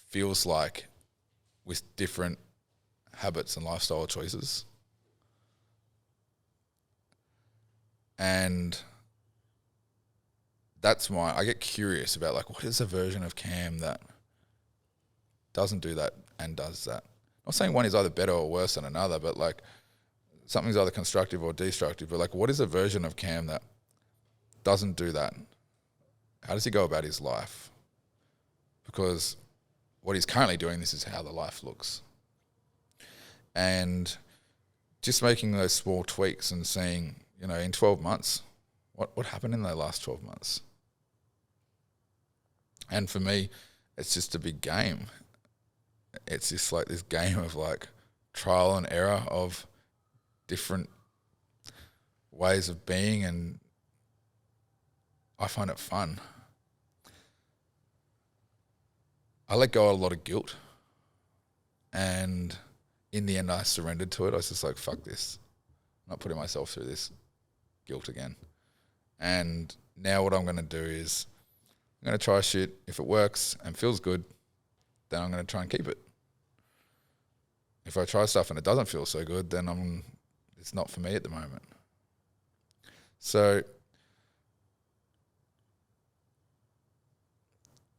feels like with different habits and lifestyle choices. And that's I get curious about like, what is a version of Cam that doesn't do that and does that? I'm not saying one is either better or worse than another, but like something's either constructive or destructive, but like what is a version of Cam that doesn't do that? How does he go about his life? Because what he's currently doing, this is how the life looks. And just making those small tweaks and seeing, you know, in 12 months, what happened in the last 12 months? And for me, it's just a big game. It's just like this game of like trial and error of different ways of being, and I find it fun. I let go of a lot of guilt, and in the end I surrendered to it. I was just like, fuck this. I'm not putting myself through this guilt again. And now what I'm going to do is I'm going to try shit. If it works and feels good, then I'm going to try and keep it. If I try stuff and it doesn't feel so good, then it's not for me at the moment. So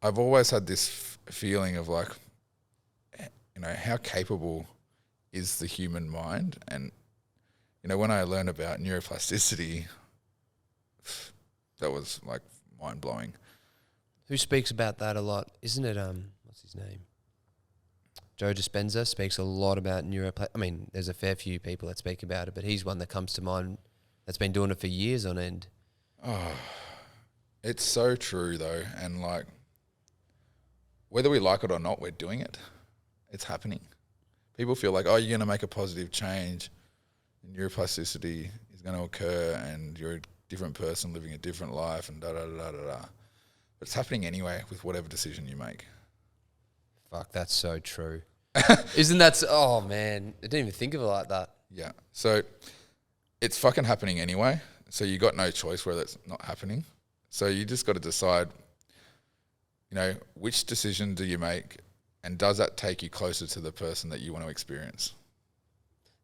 I've always had this feeling of like, how capable is the human mind? And, when I learned about neuroplasticity, that was like mind blowing. Who speaks about that a lot? Isn't it, what's his name? Joe Dispenza speaks a lot about I mean, there's a fair few people that speak about it, but he's one that comes to mind that's been doing it for years on end. Oh, it's so true though. And like, whether we like it or not, we're doing it. It's happening. People feel like, oh, you're going to make a positive change. Neuroplasticity is going to occur and you're a different person living a different life and da-da-da-da-da. But it's happening anyway with whatever decision you make. Fuck, that's so true. Isn't that... Oh, man. I didn't even think of it like that. Yeah. So it's fucking happening anyway. So you got no choice whether it's not happening. So you just got to decide, which decision do you make and does that take you closer to the person that you want to experience?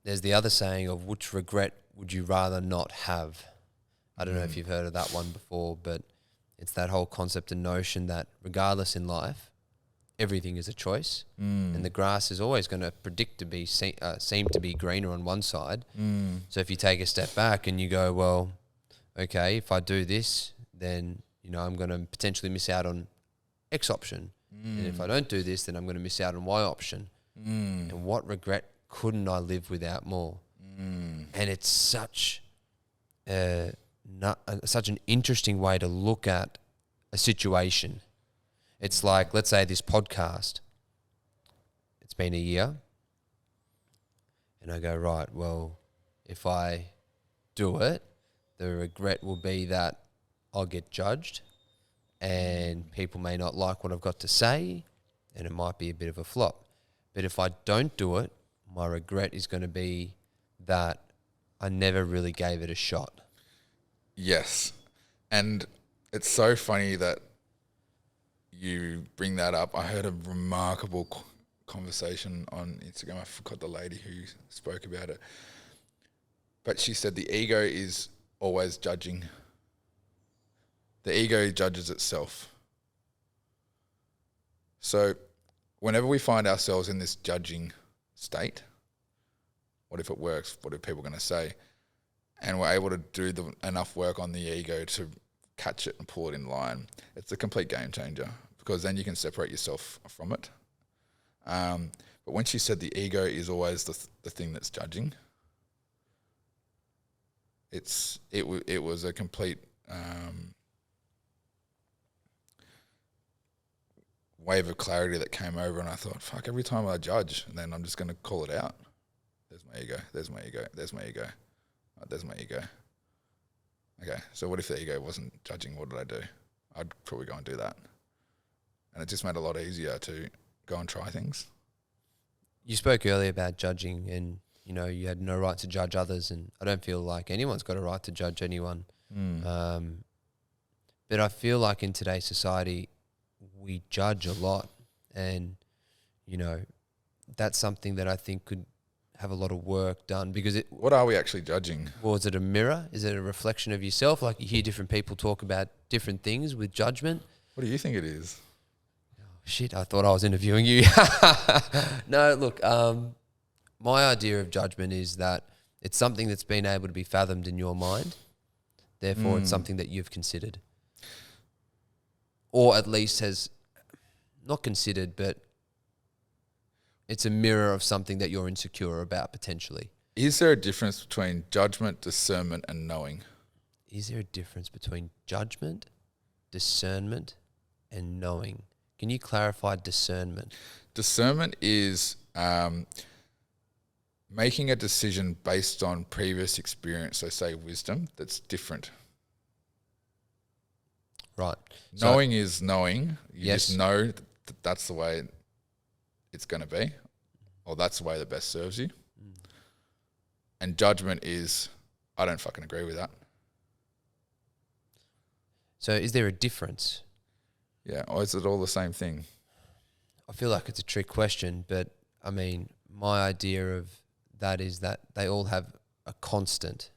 There's the other saying of which regret would you rather not have? I don't know if you've heard of that one before, but it's that whole concept and notion that regardless in life, everything is a choice, and the grass is always going to predict to be seem to be greener on one side. So if you take a step back and you go, well, okay, if I do this, then I'm going to potentially miss out on X option, and if I don't do this, then I'm going to miss out on Y option. And what regret couldn't I live without more? And it's such such an interesting way to look at a situation. It's like, let's say this podcast, it's been a year, and I go, right, well, if I do it, the regret will be that I'll get judged and people may not like what I've got to say and it might be a bit of a flop. But if I don't do it, my regret is going to be that I never really gave it a shot. Yes. And it's so funny that you bring that up. I heard a remarkable conversation on Instagram. I forgot the lady who spoke about it. But she said the ego is always judging. The ego judges itself. So whenever we find ourselves in this judging state, what if it works? What are people going to say? And we're able to do enough work on the ego to catch it and pull it in line. It's a complete game changer because then you can separate yourself from it. But when she said the ego is always the thing that's judging, it was a complete wave of clarity that came over, and I thought, fuck, every time I judge, and then I'm just going to call it out. There's my ego, there's my ego, there's my ego, there's my ego. Okay, so what if the ego wasn't judging? What did I do? I'd probably go and do that. And it just made it a lot easier to go and try things. You spoke earlier about judging and, you had no right to judge others, and I don't feel like anyone's got a right to judge anyone. But I feel like in today's society, we judge a lot, and, that's something that I think could have a lot of work done because what are we actually judging? Well, is it a mirror? Is it a reflection of yourself? Like you hear different people talk about different things with judgment. What do you think it is? Oh, shit, I thought I was interviewing you. No, look, my idea of judgment is that it's something that's been able to be fathomed in your mind. Therefore, it's something that you've considered. Or at least has not considered, but it's a mirror of something that you're insecure about potentially. Is there a difference between judgment, discernment, and knowing? Is there a difference between judgment, discernment, and knowing? Can you clarify discernment? Discernment is making a decision based on previous experience, so say wisdom, that's different. Right. Knowing is knowing. You Yes. just know that that's the way it's going to be, or that's the way that best serves you. And judgment is, I don't fucking agree with that. So is there a difference? Yeah, or is it all the same thing? I feel like it's a trick question, but I mean, my idea of that is that they all have a constant.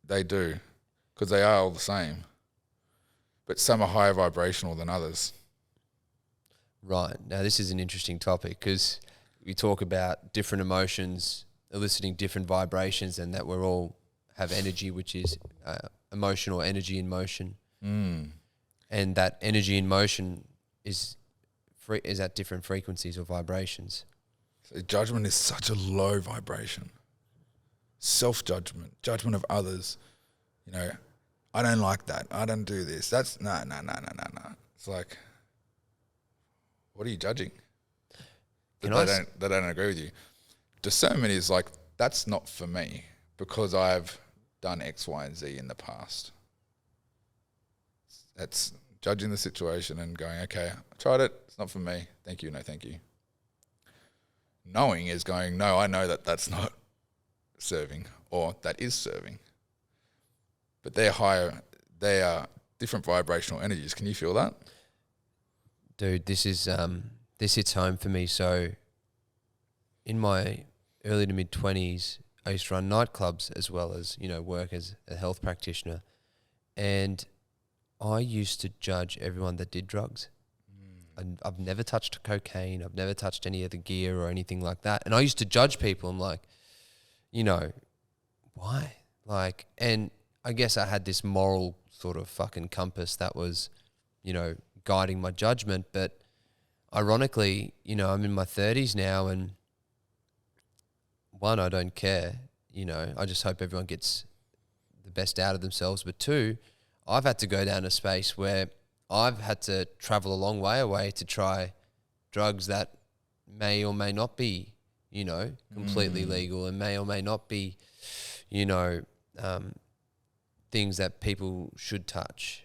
They do, because they are all the same. But some are higher vibrational than others. Right. Now, this is an interesting topic because we talk about different emotions eliciting different vibrations, and that we're all have energy, which is emotional energy in motion. And that energy in motion is at different frequencies or vibrations. So judgment is such a low vibration. Self-judgment, judgment of others. You know, I don't like that. I don't do this. That's no. It's like, what are you judging? They don't agree with you. Discernment is like, that's not for me because I've done X, Y, and Z in the past. That's judging the situation and going, okay, I tried it. It's not for me. Thank you. No, thank you. Knowing is going, no, I know that that's not serving, or that is serving. But they're higher. They are different vibrational energies. Can you feel that? Dude, this hits home for me. So in my early to mid 20s, I used to run nightclubs as well as, work as a health practitioner. And I used to judge everyone that did drugs. I've never touched cocaine. I've never touched any of the gear or anything like that. And I used to judge people. I'm like, why? Like, and I guess I had this moral sort of fucking compass that was, guiding my judgment. But ironically, I'm in my 30s now, and one, I don't care. I just hope everyone gets the best out of themselves. But two, I've had to go down a space where I've had to travel a long way away to try drugs that may or may not be, completely legal, and may or may not be, things that people should touch.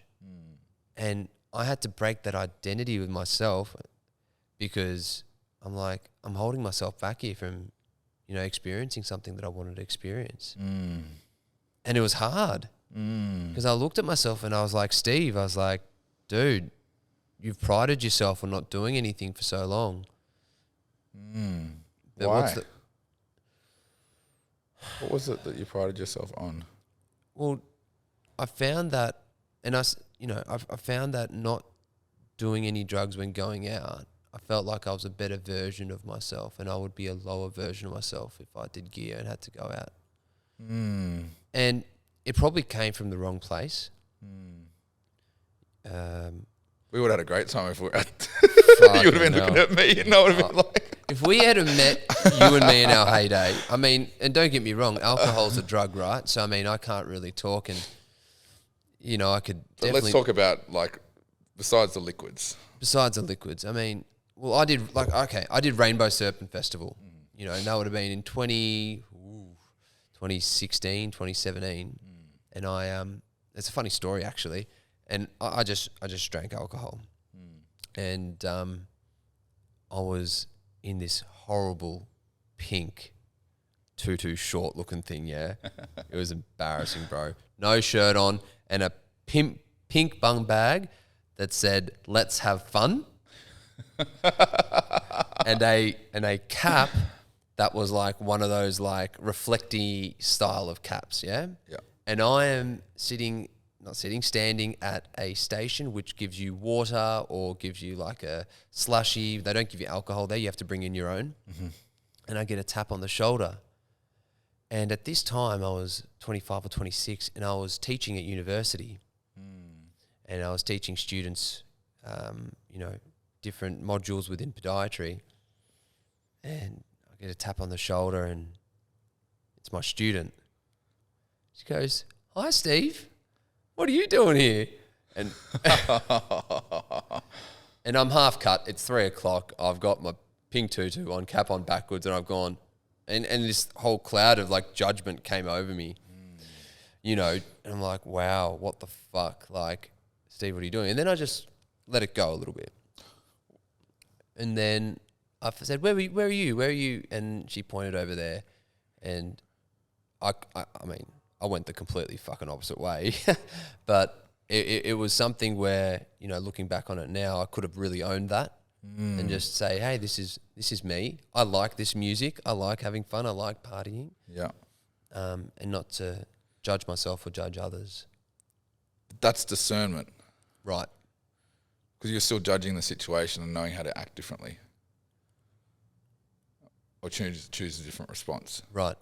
And I had to break that identity with myself because I'm like, I'm holding myself back here from, experiencing something that I wanted to experience. And it was hard because I looked at myself and I was like, Steve, dude, you've prided yourself on not doing anything for so long. But why? What was it that you prided yourself on? Well, I found that, and I found that not doing any drugs when going out, I felt like I was a better version of myself, and I would be a lower version of myself if I did gear and had to go out. And it probably came from the wrong place. We would have had a great time if we were at you would have been looking at me and I would have been like... If we had met you and me in our heyday, and don't get me wrong, alcohol's a drug, right? So, I can't really talk, and, I could So definitely... let's talk about, besides the liquids. I did Rainbow Serpent Festival, and that would have been in 2016, 2017. And it's a funny story actually. And I just drank alcohol. And I was in this horrible pink tutu short looking thing, yeah. It was embarrassing, bro. No shirt on and a pink bung bag that said, "Let's have fun." and a cap that was like one of those like reflecty style of caps, yeah? Yeah. And I am standing at a station which gives you water or gives you like a slushy. They don't give you alcohol there. You have to bring in your own. And I get a tap on the shoulder. And at this time I was 25 or 26 and I was teaching at university. And I was teaching students, different modules within podiatry, and I get a tap on the shoulder and it's my student. She goes, "Hi, Steve. What are you doing here?" And and I'm half cut. It's 3:00. I've got my pink tutu on, cap on backwards, and I've gone, and this whole cloud of like judgment came over me, and I'm like, wow, what the fuck? Like, Steve, what are you doing? And then I just let it go a little bit. And then I said, where are you? And she pointed over there. And I went the completely fucking opposite way. But it was something where, looking back on it now, I could have really owned that and just say, hey, this is me. I like this music. I like having fun. I like partying. Yeah. And not to judge myself or judge others. That's discernment. Right. Because you're still judging the situation and knowing how to act differently. Or choose a different response. Right.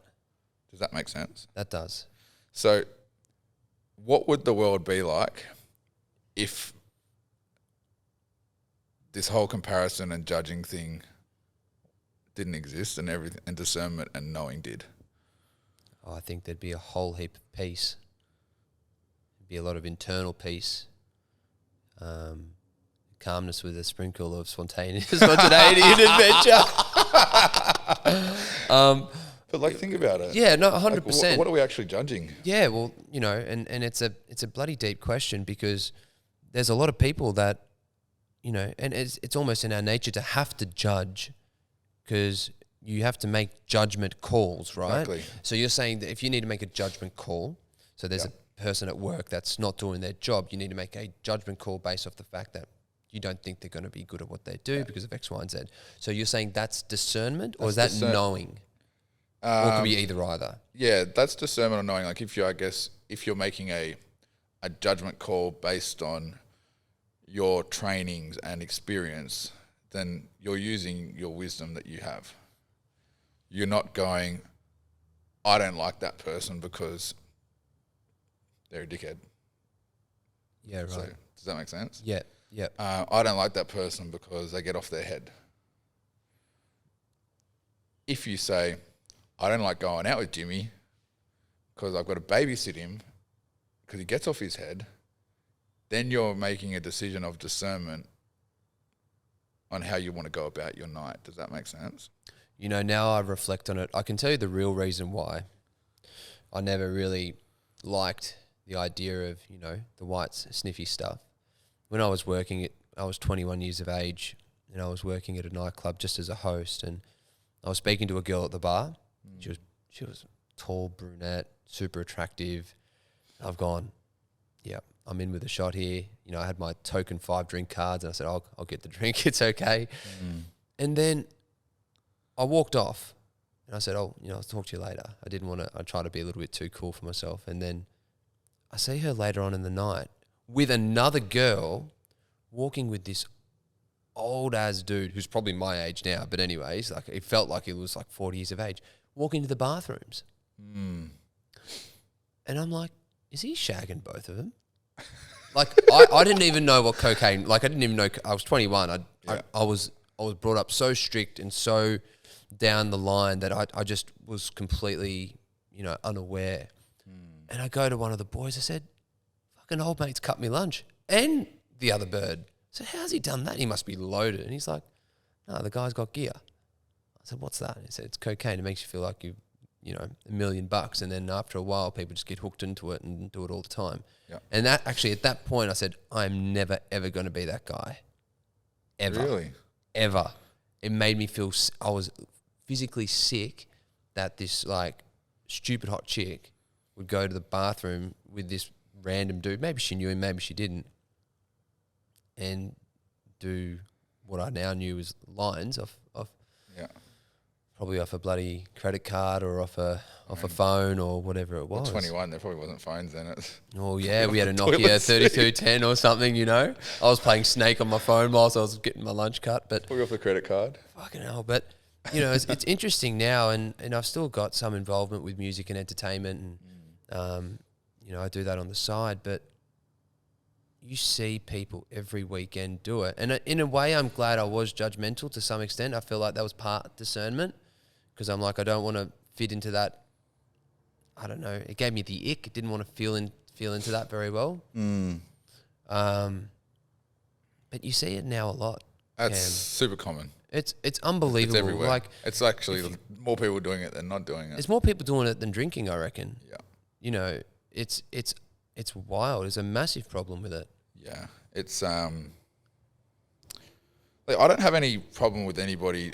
Does that make sense? That does. So what would the world be like if this whole comparison and judging thing didn't exist, and everything, and discernment and knowing did? Oh, I think there'd be a whole heap of peace. There'd be a lot of internal peace. Calmness with a sprinkle of spontaneity and adventure. But like, think about it. Yeah, no, 100%. Like, what are we actually judging? Yeah, well, you know, and it's a bloody deep question, because there's a lot of people that, you know, and it's almost in our nature to have to judge, because you have to make judgment calls, right? Exactly. So you're saying that if you need to make a judgment call, so there's a person at work that's not doing their job, you need to make a judgment call based off the fact that you don't think they're going to be good at what they do because of X, Y, and Z. So you're saying that's discernment, or is that knowing? Or it could be either. Yeah, that's discernment or knowing. Like, if you're making a judgment call based on your trainings and experience, then you're using your wisdom that you have. You're not going, I don't like that person because they're a dickhead. Yeah, right. So, does that make sense? Yeah, yeah. I don't like that person because they get off their head. If you say, I don't like going out with Jimmy because I've got to babysit him because he gets off his head, then you're making a decision of discernment on how you want to go about your night. Does that make sense? You know, now I reflect on it, I can tell you the real reason why I never really liked the idea of, you know, the white sniffy stuff. When I was I was 21 years of age, and I was working at a nightclub just as a host, and I was speaking to a girl at the bar. She was tall, brunette, super attractive. I've gone, yeah, I'm in with a shot here. You know, I had my token 5 drink cards, and I said, I'll get the drink. It's okay. And then I walked off, and I said, oh, you know, I'll talk to you later. I tried to be a little bit too cool for myself. And then I see her later on in the night with another girl walking with this old ass dude who's probably my age now, but anyways, like, it felt like he was like 40 years of age, walking to the bathrooms. And I'm like, is he shagging both of them? Like, I didn't even know what cocaine, like, I didn't even know, I was 21. I was brought up so strict and so down the line that I just was completely, you know, unaware. And I go to one of the boys, I said, fucking old mate's cut me lunch. And the other bird. So how's he done that? He must be loaded. And he's like, no, the guy's got gear. I said, what's that? He said, it's cocaine. It makes you feel like you know, $1 million. And then after a while, people just get hooked into it and do it all the time. Yeah. And that actually, at that point, I said, I'm never, ever going to be that guy. Ever. Really? Ever. It made me feel, I was physically sick that this, like, stupid hot chick would go to the bathroom with this random dude. Maybe she knew him, maybe she didn't. And do what I now knew was lines off probably off a bloody credit card or off a phone or whatever it was. 21, there probably wasn't phones then. Oh yeah, we had a Nokia 3210 or something, you know. I was playing Snake on my phone whilst I was getting my lunch cut. But probably off the credit card. Fucking hell. But, you know, it's interesting now, and I've still got some involvement with music and entertainment, and, you know, I do that on the side, but you see people every weekend do it. And in a way, I'm glad I was judgmental to some extent. I feel like that was part discernment, because I'm like, I don't want to fit into that. I don't know. It gave me the ick. It didn't want to feel into that very well. But you see it now a lot. That's super common. It's unbelievable. It's everywhere. Like, it's actually more people doing it than not doing it. There's more people doing it than drinking, I reckon. Yeah. You know, it's wild. There's a massive problem with it. Yeah. It's like, I don't have any problem with anybody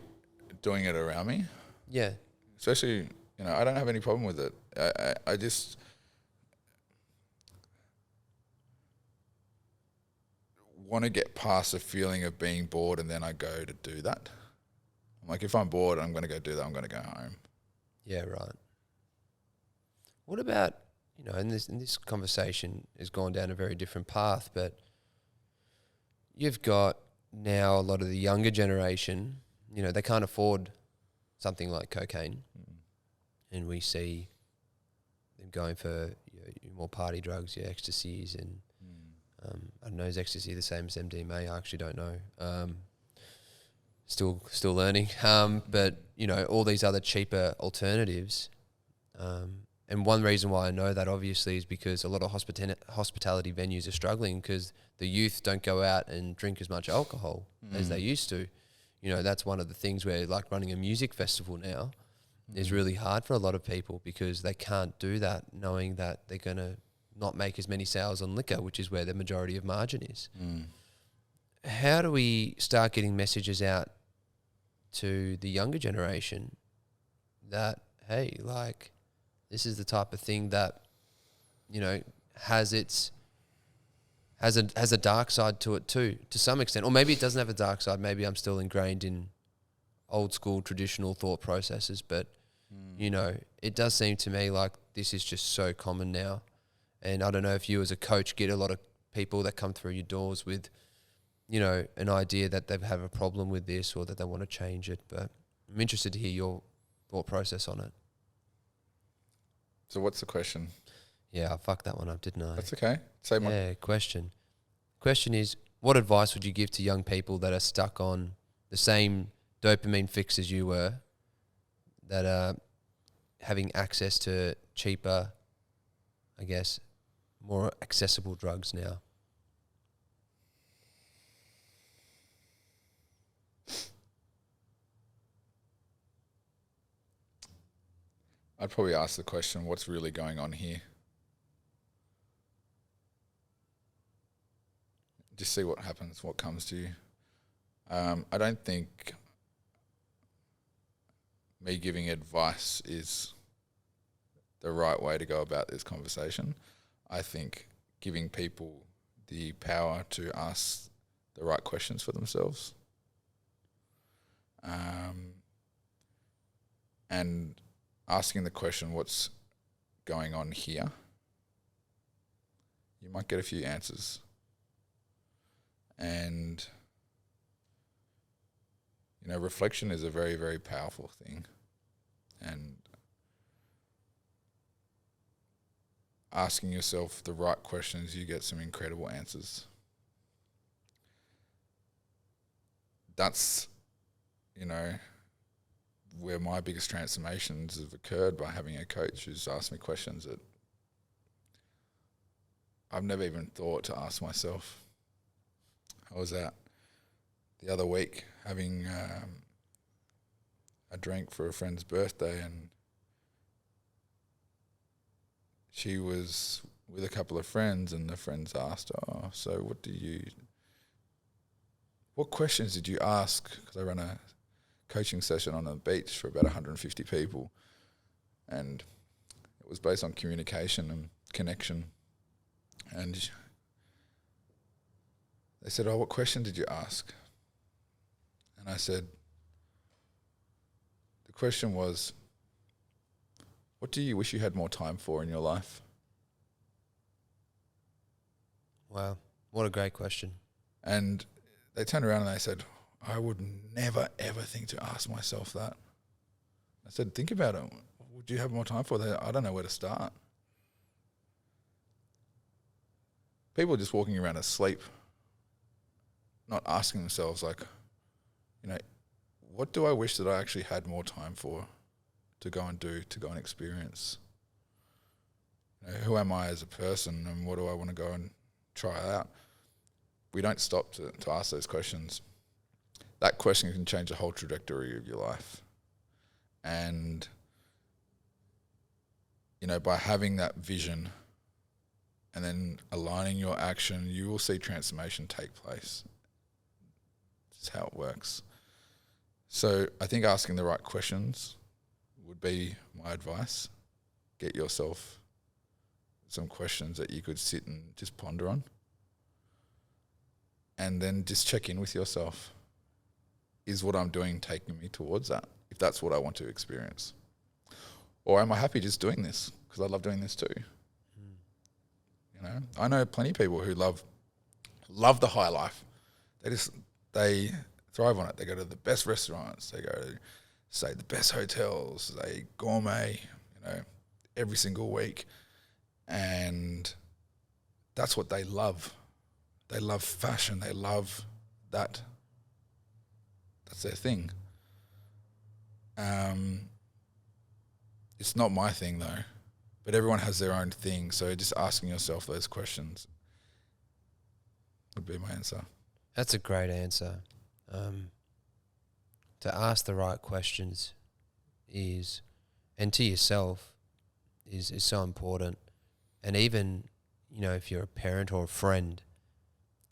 doing it around me. Yeah. Especially, you know, I don't have any problem with it. I just want to get past the feeling of being bored, and then I go to do that. I'm like, if I'm bored, I'm going to go do that. I'm going to go home. Yeah, right. What about, you know, and this conversation has gone down a very different path, but you've got now a lot of the younger generation, you know, they can't afford something like cocaine. And we see them going for your more party drugs, your ecstasies, and I don't know, is ecstasy the same as MDMA? I actually don't know. Still learning. But you know, all these other cheaper alternatives. And one reason why I know that obviously is because a lot of hospitality venues are struggling because the youth don't go out and drink as much alcohol as they used to. You know, that's one of the things where like running a music festival now is really hard for a lot of people because they can't do that knowing that they're going to not make as many sales on liquor, which is where the majority of margin is. How do we start getting messages out to the younger generation that, hey, like, this is the type of thing that, you know, has a dark side to it too, to some extent. Or maybe it doesn't have a dark side. Maybe I'm still ingrained in old school traditional thought processes. But, you know, it does seem to me like this is just so common now. And I don't know if you as a coach get a lot of people that come through your doors with, you know, an idea that they have a problem with this or that they want to change it. But I'm interested to hear your thought process on it. So what's the question? Yeah, I fucked that one up, didn't I? That's okay. Say my question. Question is, what advice would you give to young people that are stuck on the same dopamine fix as you were, that are having access to cheaper, I guess, more accessible drugs now? I'd probably ask the question, what's really going on here? Just see what happens, what comes to you. I don't think me giving advice is the right way to go about this conversation. I think giving people the power to ask the right questions for themselves. And asking the question, what's going on here? You might get a few answers. And, you know, reflection is a very, very powerful thing. And asking yourself the right questions, you get some incredible answers. That's, you know, where my biggest transformations have occurred, by having a coach who's asked me questions that I've never even thought to ask myself. I was out the other week having a drink for a friend's birthday, and she was with a couple of friends, and the friends asked, "Oh, so what questions did you ask?" Because I run a coaching session on a beach for about 150 people, and it was based on communication and connection. And they said, "Oh, what question did you ask?" And I said, the question was, what do you wish you had more time for in your life? Wow, what a great question. And they turned around and they said, I would never, ever think to ask myself that. I said, think about it. Would you have more time for that? I don't know where to start. People are just walking around asleep, not asking themselves, like, you know, what do I wish that I actually had more time for, to go and do, to go and experience? You know, who am I as a person, and what do I want to go and try out? We don't stop to ask those questions. That question can change the whole trajectory of your life. And, you know, by having that vision and then aligning your action, you will see transformation take place. That's how it works. So I think asking the right questions would be my advice. Get yourself some questions that you could sit and just ponder on. And then just check in with yourself. Is what I'm doing taking me towards that, if that's what I want to experience? Or am I happy just doing this because I love doing this too? You know, I know plenty of people who love the high life. They thrive on it. They go to the best restaurants. They go to, say, the best hotels. They gourmet, every single week. And that's what they love. They love fashion. They love that. That's their thing. It's not my thing though, but everyone has their own thing. So just asking yourself those questions would be my answer. That's a great answer. To ask the right questions and to yourself is so important. And even, if you're a parent or a friend,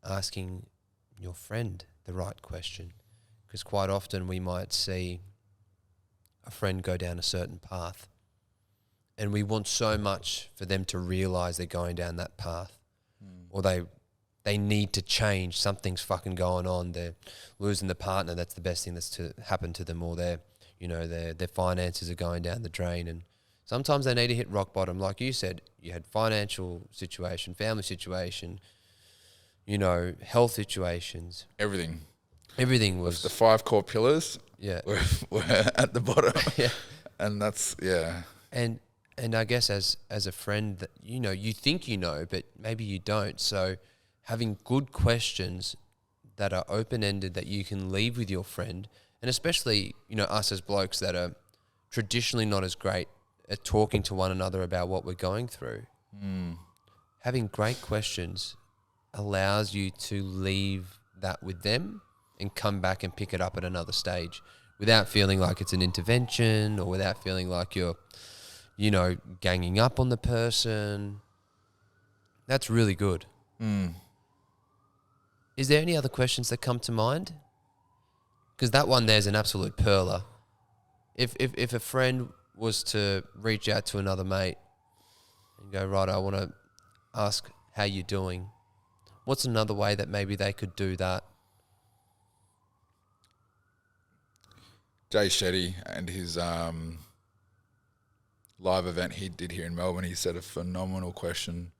asking your friend the right question. Because quite often we might see a friend go down a certain path and we want so much for them to realise they're going down that path, or they need to change. Something's fucking going on. They're losing the partner. That's the best thing that's to happen to them. Or their finances are going down the drain. And sometimes they need to hit rock bottom. Like you said, you had financial situation, family situation, health situations. Everything was... The 5 core pillars were at the bottom. Yeah. And that's, yeah. And I guess as a friend, that you think but maybe you don't. So having good questions that are open-ended that you can leave with your friend, and especially, us as blokes that are traditionally not as great at talking to one another about what we're going through. Having great questions allows you to leave that with them and come back and pick it up at another stage without feeling like it's an intervention, or without feeling like you're, ganging up on the person. That's really good. Is there any other questions that come to mind? Because that one there's an absolute perler. If a friend was to reach out to another mate and go, right, I want to ask how you're doing, what's another way that maybe they could do that? Jay Shetty and his live event he did here in Melbourne, he said a phenomenal question,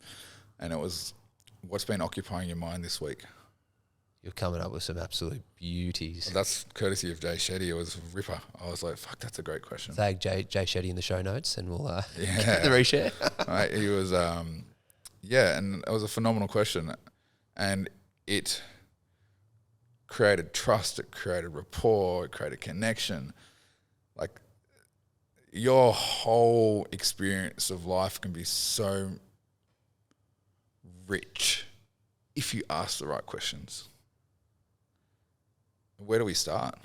and it was, what's been occupying your mind this week? You're coming up with some absolute beauties. Well, that's courtesy of Jay Shetty. It was a ripper. I was like, fuck, that's a great question. Tag Jay Shetty in the show notes and we'll get the reshare. Right, he was, and it was a phenomenal question. And it created trust, it created rapport, it created connection. Like, your whole experience of life can be so rich if you ask the right questions. Where do we start?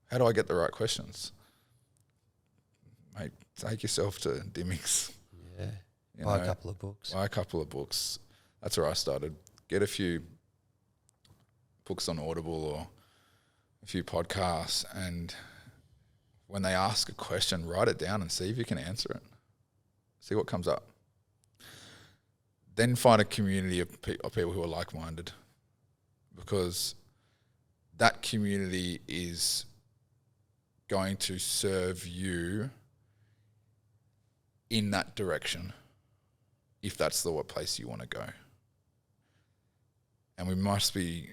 How do I get the right questions? Mate, take yourself to Dimmicks. Yeah. Buy a couple of books. Buy a couple of books. That's where I started. Get a few books on Audible or a few podcasts, and when they ask a question, write it down and see if you can answer it. See what comes up. Then find a community of people who are like-minded, because that community is going to serve you in that direction if that's the place you want to go. And we must be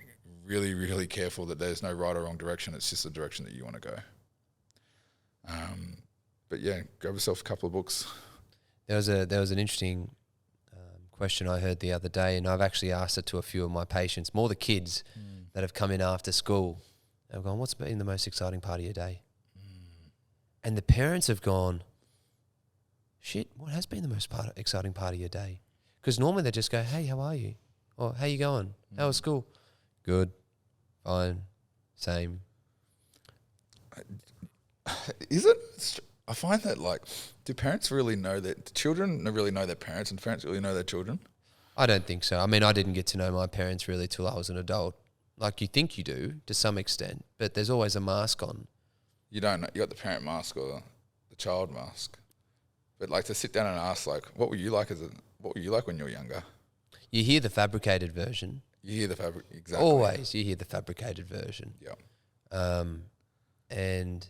really, really careful that there's no right or wrong direction. It's just the direction that you want to go. But yeah, grab yourself a couple of books. There was an interesting question I heard the other day, and I've actually asked it to a few of my patients, more the kids that have come in after school. They've gone, what's been the most exciting part of your day? And the parents have gone, shit, what has been the most exciting part of your day? Because normally they just go, hey, how are you? Or how you going? How was school? Good, fine, same. Is it? I find that, like, do parents really know that? Do children really know their parents, and parents really know their children? I don't think so. I mean, I didn't get to know my parents really till I was an adult. Like, you think you do to some extent, but there's always a mask on. You don't know. You got the parent mask or the child mask. But like, to sit down and ask, like, what were you like when you were younger? You hear the fabricated version. You hear the exactly. Always, you hear the fabricated version. Yeah. And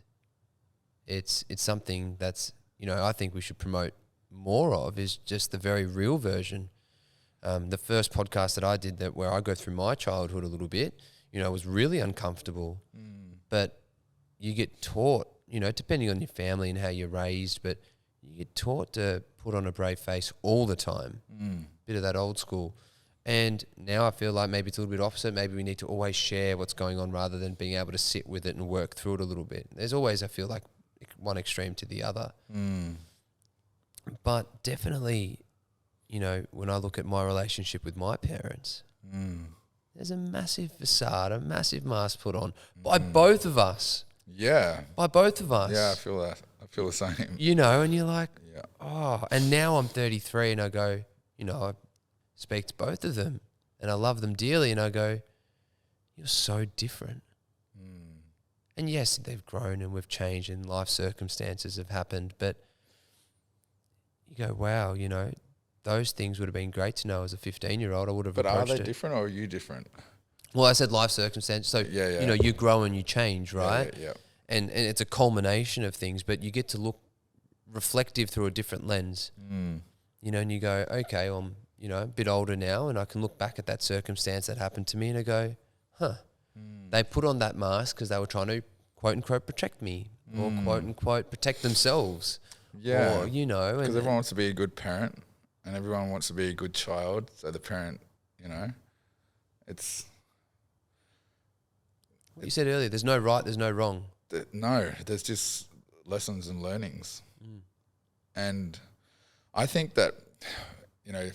it's something that's, I think we should promote more of, is just the very real version. The first podcast that I did where I go through my childhood a little bit, was really uncomfortable. But you get taught, depending on your family and how you're raised, but you get taught to put on a brave face all the time. Bit of that old school. And now I feel like maybe it's a little bit opposite. Maybe we need to always share what's going on rather than being able to sit with it and work through it a little bit. There's always, I feel like, one extreme to the other. But definitely, when I look at my relationship with my parents, there's a massive facade, a massive mask put on by both of us. Yeah. By both of us. Yeah, I feel that. I feel the same. And you're like, and now I'm 33 and I go, I speak to both of them and I love them dearly and I go, you're so different. And yes, they've grown and we've changed and life circumstances have happened, but you go, wow, those things would have been great to know as a 15-year-old. I would have approached it. But are they different or are you different? Well, I said life circumstances. So, you grow and you change, right? Yeah. And it's a culmination of things, but you get to look reflective through a different lens. And you go, okay, well, I'm, a bit older now and I can look back at that circumstance that happened to me and I go, they put on that mask because they were trying to quote unquote protect me or quote unquote protect themselves. Yeah. Or, because everyone wants to be a good parent and everyone wants to be a good child. So the parent, it's... What you said earlier, there's no right, there's no wrong. No, there's just lessons and learnings. And I think that, I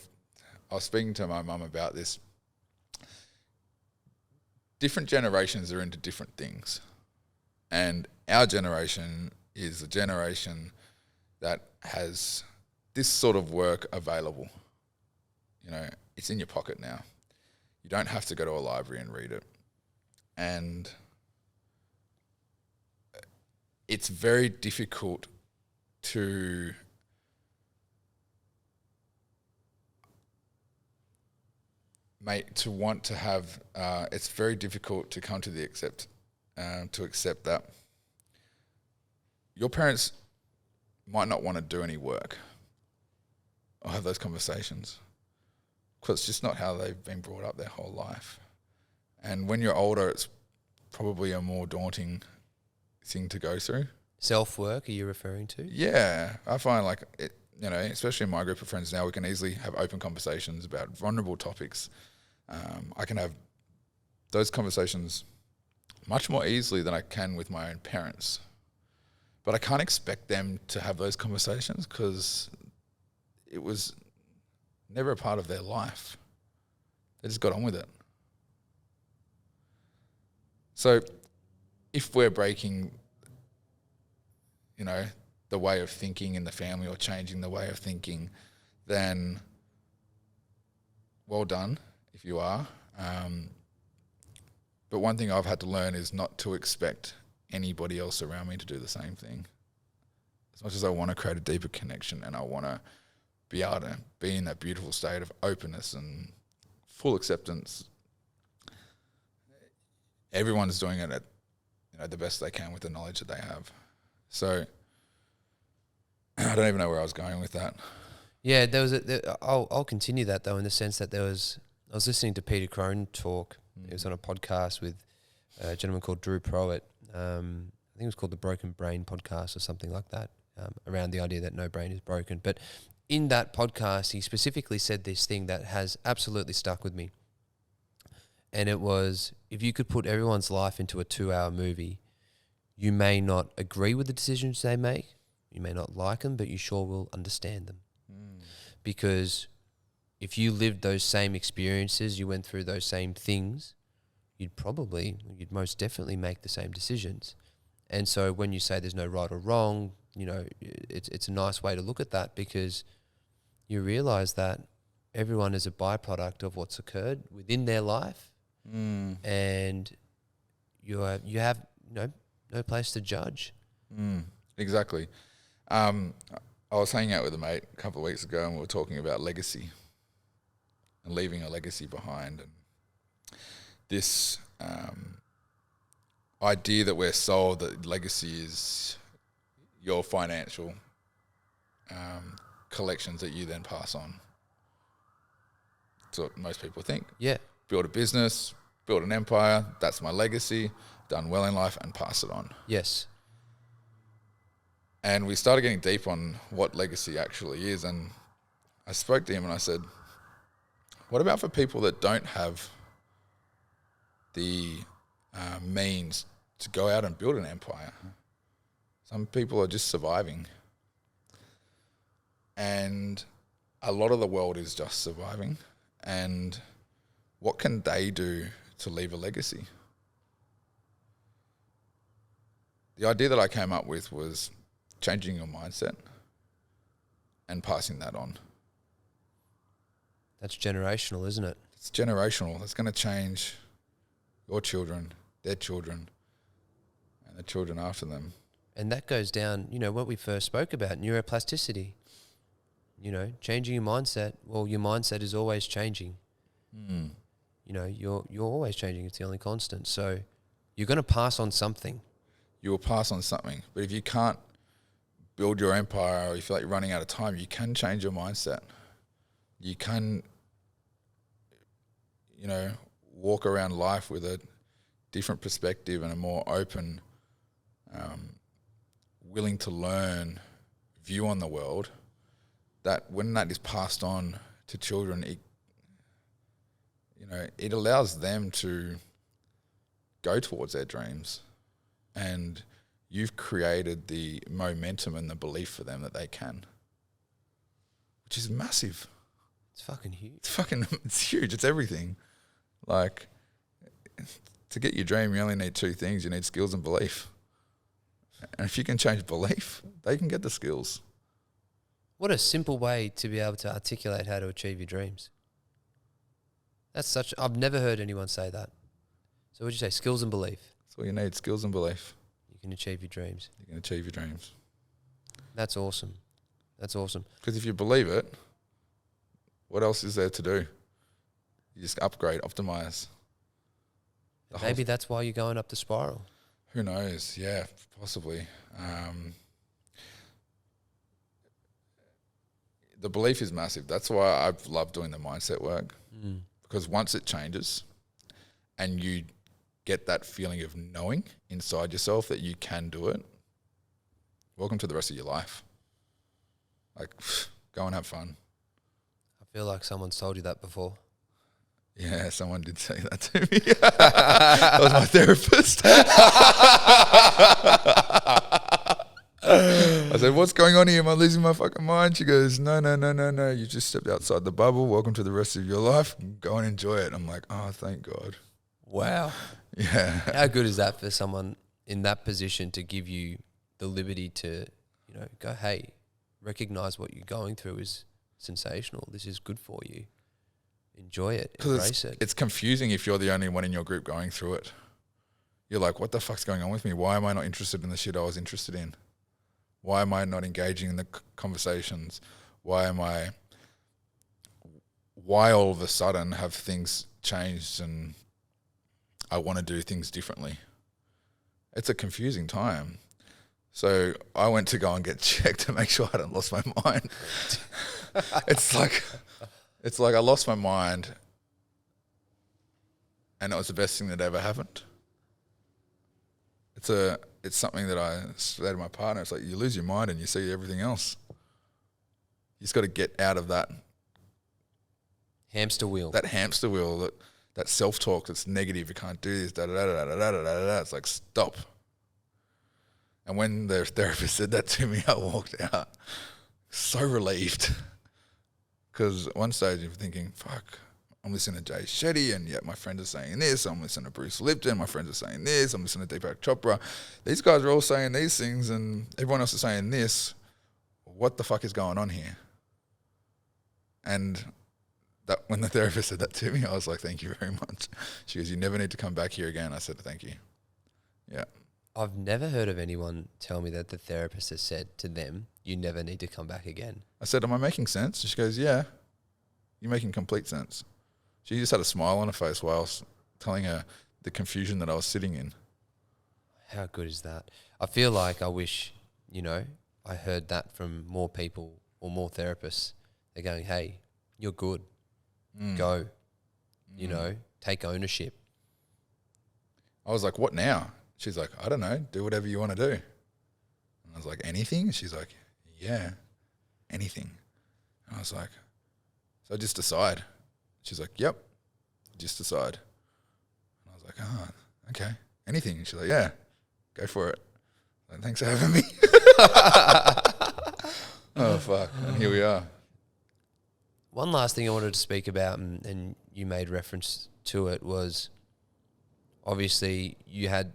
was speaking to my mum about this. Different generations are into different things. And our generation is a generation that has this sort of work available. It's in your pocket now. You don't have to go to a library and read it. And it's very difficult to want to have, it's very difficult to come to accept that your parents might not want to do any work or have those conversations because it's just not how they've been brought up their whole life. And when you're older, it's probably a more daunting thing to go through. Self-work, are you referring to? Yeah, I find like it, especially in my group of friends now, we can easily have open conversations about vulnerable topics. I can have those conversations much more easily than I can with my own parents. But I can't expect them to have those conversations because it was never a part of their life. They just got on with it. So if we're breaking, the way of thinking in the family or changing the way of thinking, then well done if you are. But one thing I've had to learn is not to expect anybody else around me to do the same thing. As much as I want to create a deeper connection and I want to be able to be in that beautiful state of openness and full acceptance, everyone's doing it at the best they can with the knowledge that they have. So I don't even know where I was going with that. Yeah, I'll continue that though in the sense that I was listening to Peter Crone talk. He was on a podcast with a gentleman called Drew Prowett. I think it was called the Broken Brain podcast or something like that, around the idea that no brain is broken. But in that podcast, he specifically said this thing that has absolutely stuck with me. And it was, if you could put everyone's life into a 2-hour movie, you may not agree with the decisions they make, you may not like them, but you sure will understand them. Because if you lived those same experiences, you went through those same things, you'd most definitely make the same decisions. And so when you say there's no right or wrong, it's a nice way to look at that because you realize that everyone is a byproduct of what's occurred within their life. And you have no place to judge. Exactly. I was hanging out with a mate a couple of weeks ago and we were talking about legacy and leaving a legacy behind, and this idea that we're sold that legacy is your financial collections that you then pass on. That's what most people think. Yeah. Build a business, built an empire, that's my legacy, done well in life, and pass it on. Yes. And we started getting deep on what legacy actually is. And I spoke to him and I said, what about for people that don't have the means to go out and build an empire? Some people are just surviving. And a lot of the world is just surviving. And what can they do to leave a legacy? The idea that I came up with was changing your mindset and passing that on. That's generational, isn't it? It's generational. It's going to change your children, their children, and the children after them. And that goes down, what we first spoke about, neuroplasticity. Changing your mindset. Well, your mindset is always changing. You're always changing. It's the only constant. So you're going to pass on something. You will pass on something. But if you can't build your empire, or you feel like you're running out of time, you can change your mindset. You can, walk around life with a different perspective and a more open, willing to learn view on the world. That when that is passed on to children, it allows them to go towards their dreams, and you've created the momentum and the belief for them that they can, which is massive. It's fucking huge. It's huge. It's everything. Like, to get your dream, you only need two things. You need skills and belief. And if you can change belief, they can get the skills. What a simple way to be able to articulate how to achieve your dreams. I've never heard anyone say that. So what'd you say? Skills and belief. That's all you need, skills and belief. You can achieve your dreams. You can achieve your dreams. That's awesome. Because if you believe it, what else is there to do? You just upgrade, optimize. Maybe that's why you're going up the spiral. Who knows? Yeah, possibly. The belief is massive. That's why I've loved doing the mindset work. Because once it changes and you get that feeling of knowing inside yourself that you can do it, welcome to the rest of your life. Like, go and have fun. I feel like someone's told you that before. Yeah, someone did say that to me. That was my therapist. I said, what's going on here? Am I losing my fucking mind? She goes, no. You just stepped outside the bubble. Welcome to the rest of your life. Go and enjoy it. I'm like, oh, thank God. Wow. Yeah. How good is that for someone in that position to give you the liberty to, go, hey, recognize what you're going through is sensational. This is good for you. Enjoy it. Embrace it. It's confusing if you're the only one in your group going through it. You're like, what the fuck's going on with me? Why am I not interested in the shit I was interested in? Why am I not engaging in the conversations? Why all of a sudden have things changed and I want to do things differently? It's a confusing time. So I went to go and get checked to make sure I hadn't lost my mind. It's like I lost my mind and it was the best thing that ever happened. It's something that I said to my partner. It's like you lose your mind and you see everything else. You just got to get out of that hamster wheel. That hamster wheel, that self-talk that's negative. You can't do this. It's like, stop. And when the therapist said that to me, I walked out so relieved. Because at one stage you're thinking, fuck, I'm listening to Jay Shetty, and yet my friends are saying this. I'm listening to Bruce Lipton. My friends are saying this. I'm listening to Deepak Chopra. These guys are all saying these things, and everyone else is saying this. What the fuck is going on here? And that when the therapist said that to me, I was like, thank you very much. She goes, you never need to come back here again. I said, thank you. Yeah. I've never heard of anyone tell me that the therapist has said to them, you never need to come back again. I said, am I making sense? She goes, yeah, you're making complete sense. She just had a smile on her face while I was telling her the confusion that I was sitting in. How good is that? I feel like I wish, I heard that from more people or more therapists. They're going, hey, you're good. Go. Take ownership. I was like, what now? She's like, I don't know, do whatever you want to do. And I was like, anything? And she's like, yeah, anything. And I was like, so just decide. She's like, yep, just decide. And I was like, oh, okay, anything. And she's like, yeah, go for it. Like, thanks for having me. Oh, fuck. And here we are. One last thing I wanted to speak about, and you made reference to it, was obviously you had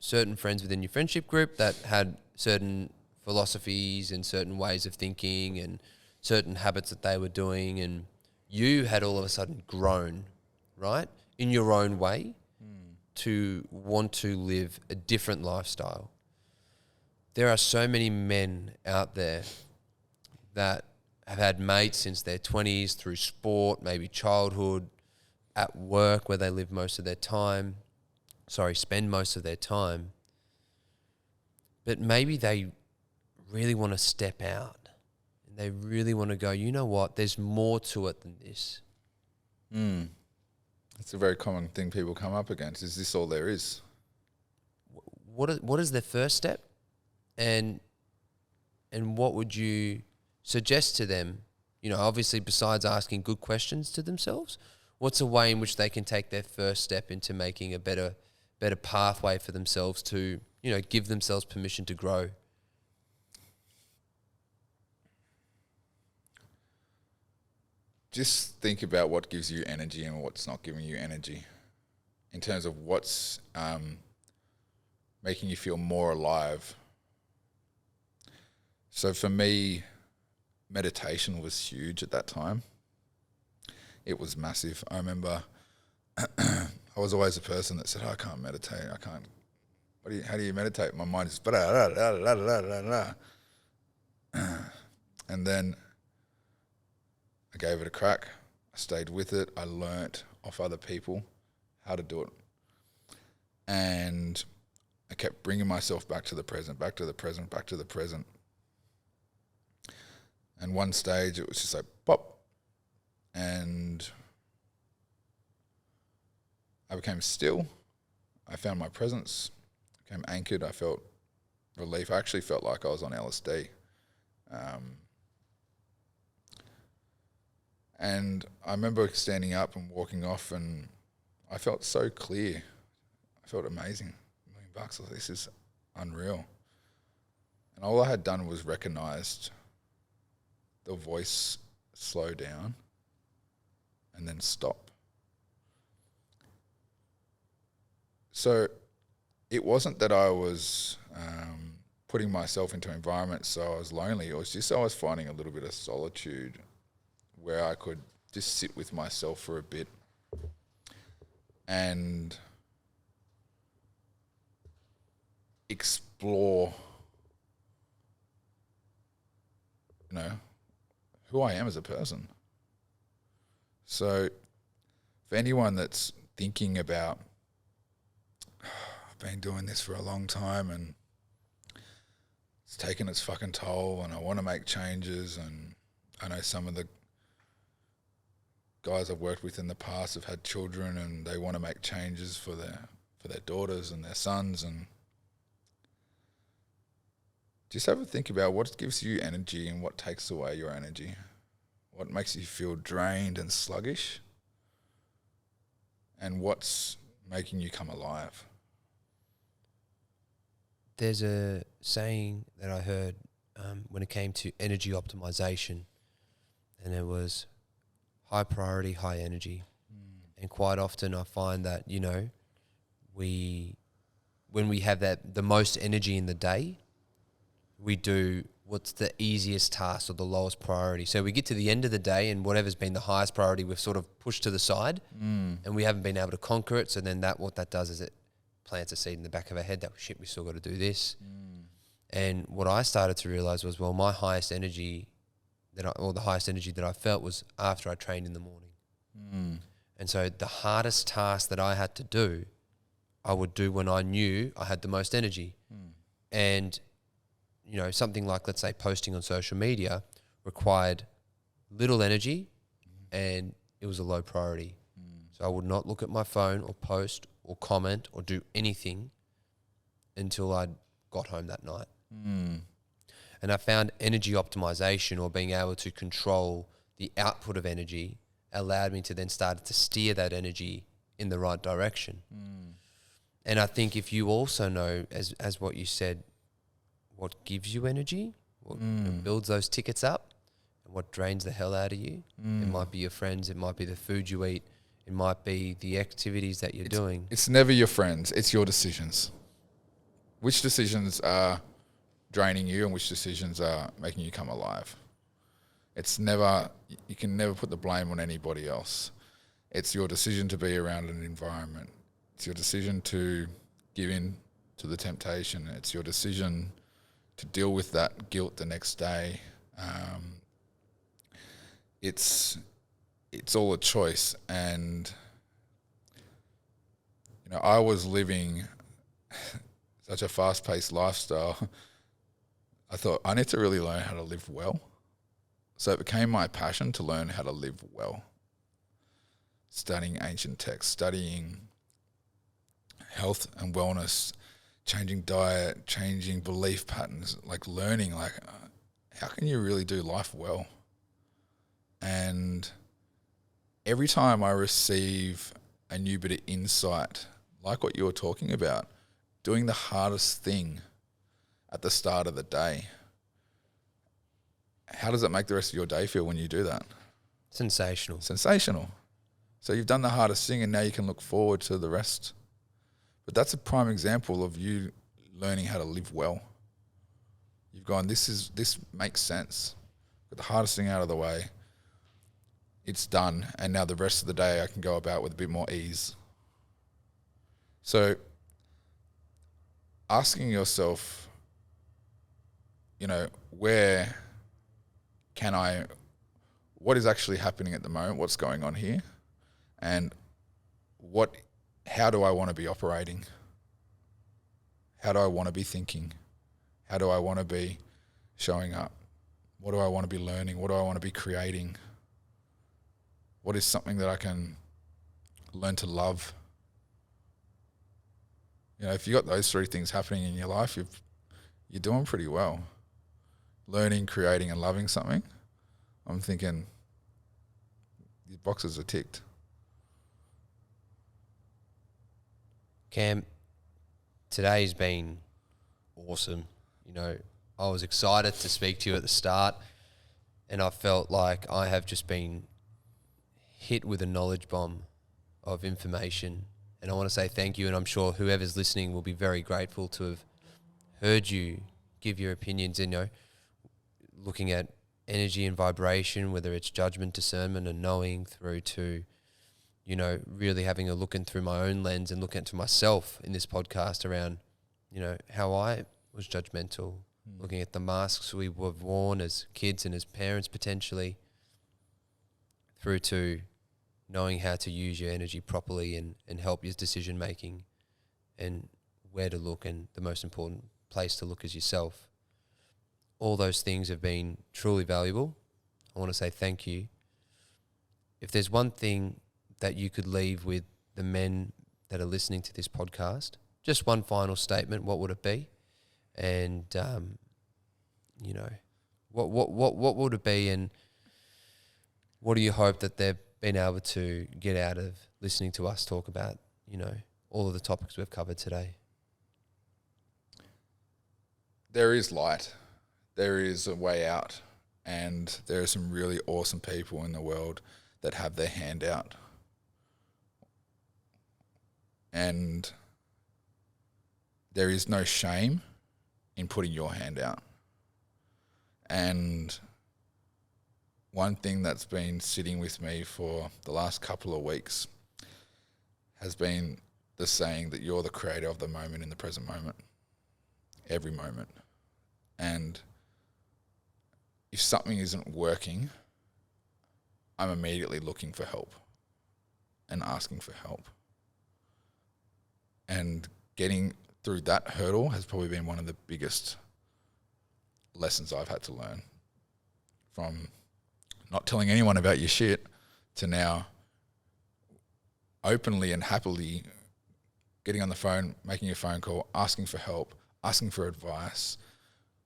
certain friends within your friendship group that had certain philosophies and certain ways of thinking and certain habits that they were doing, and you had all of a sudden grown, right, in your own way to want to live a different lifestyle. There are so many men out there that have had mates since their 20s, through sport, maybe childhood, at work where they live most of their time, spend most of their time. But maybe they really want to step out and they really want to go, you know what, there's more to it than this. It's a very common thing people come up against. Is this all there is? What is their first step? And what would you suggest to them? You know, obviously besides asking good questions to themselves, what's a way in which they can take their first step into making a better pathway for themselves to, you know, give themselves permission to grow? Just think about what gives you energy and what's not giving you energy, in terms of what's making you feel more alive. So for me, meditation was huge at that time. It was massive. I remember I was always a person that said, I can't meditate. I can't. How do you meditate? My mind is and then I gave it a crack. I stayed with it. I learnt off other people how to do it. And I kept bringing myself back to the present, back to the present, back to the present. And one stage it was just like pop, and I became still. I found my presence, became anchored. I felt relief. I actually felt like I was on LSD. And I remember standing up and walking off, and I felt so clear. I felt amazing. $1 million. I was like, this is unreal. And all I had done was recognized the voice slow down and then stop. So it wasn't that I was putting myself into environments so I was lonely. It was just I was finding a little bit of solitude where I could just sit with myself for a bit and explore, you know, who I am as a person. So for anyone that's thinking about, I've been doing this for a long time and it's taken its fucking toll and I want to make changes, and I know some of the guys I've worked with in the past have had children and they want to make changes for their daughters and their sons, and just have a think about what gives you energy and what takes away your energy. What makes you feel drained and sluggish, and what's making you come alive. There's a saying that I heard when it came to energy optimization, and it was high priority, high energy. And quite often I find that, you know, when we have the most energy in the day, we do what's the easiest task or the lowest priority. So we get to the end of the day and whatever's been the highest priority, we've sort of pushed to the side and we haven't been able to conquer it. So then what that does is it plants a seed in the back of our head that, shit, we still got to do this. And what I started to realize was, well, my highest energy the highest energy that I felt was after I trained in the morning. And so the hardest task that I had to do, I would do when I knew I had the most energy. And you know, something like, let's say, posting on social media required little energy and it was a low priority. So I would not look at my phone or post or comment or do anything until I got home that night. And I found energy optimization, or being able to control the output of energy, allowed me to then start to steer that energy in the right direction. And I think if you also know, as what you said, what gives you energy, what builds those tickets up, and what drains the hell out of you, it might be your friends, it might be the food you eat, it might be the activities that you're doing. It's never your friends, it's your decisions. Which decisions are draining you and which decisions are making you come alive? It's never, you can never put the blame on anybody else. It's your decision to be around an environment. It's your decision to give in to the temptation. It's your decision to deal with that guilt the next day. It's all a choice. And, you know, I was living such a fast-paced lifestyle. I thought, I need to really learn how to live well. So it became my passion to learn how to live well. Studying ancient texts, studying health and wellness, changing diet, changing belief patterns, like learning, like how can you really do life well? And every time I receive a new bit of insight, like what you were talking about, doing the hardest thing at the start of the day, how does it make the rest of your day feel when you do that? Sensational. Sensational. So you've done the hardest thing and now you can look forward to the rest. But that's a prime example of you learning how to live well. You've gone, this makes sense. Got the hardest thing out of the way. It's done. And now the rest of the day I can go about with a bit more ease. So asking yourself, you know, what is actually happening at the moment? What's going on here? And how do I want to be operating? How do I want to be thinking? How do I want to be showing up? What do I want to be learning? What do I want to be creating? What is something that I can learn to love? You know, if you got those three things happening in your life, you're doing pretty well. Learning, creating, and loving something, I'm thinking these boxes are ticked. Cam, today's been awesome. You know, I was excited to speak to you at the start, and I felt like I have just been hit with a knowledge bomb of information. And I want to say thank you, and I'm sure whoever's listening will be very grateful to have heard you give your opinions, you know, looking at energy and vibration, whether it's judgment, discernment, and knowing, through to, you know, really having a look in through my own lens and looking into myself in this podcast around, you know, how I was judgmental, looking at the masks we were worn as kids and as parents potentially, through to knowing how to use your energy properly and help your decision making, and where to look, and the most important place to look is yourself. All those things have been truly valuable. I want to say thank you. If there's one thing that you could leave with the men that are listening to this podcast, just one final statement, what would it be? And, you know, what would it be, and what do you hope that they've been able to get out of listening to us talk about, you know, all of the topics we've covered today? There is light. There is a way out, and there are some really awesome people in the world that have their hand out. And there is no shame in putting your hand out. And one thing that's been sitting with me for the last couple of weeks has been the saying that you're the creator of the moment in the present moment, every moment. And if something isn't working, I'm immediately looking for help and asking for help. And getting through that hurdle has probably been one of the biggest lessons I've had to learn, from not telling anyone about your shit to now openly and happily getting on the phone, making a phone call, asking for help, asking for advice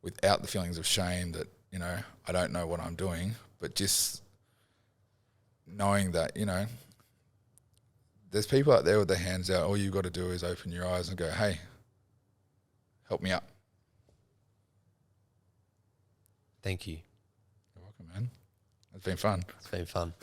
without the feelings of shame that, you know, I don't know what I'm doing, but just knowing that, you know, there's people out there with their hands out. All you've got to do is open your eyes and go, hey, help me out. Thank you. You're welcome, man. It's been fun. It's been fun.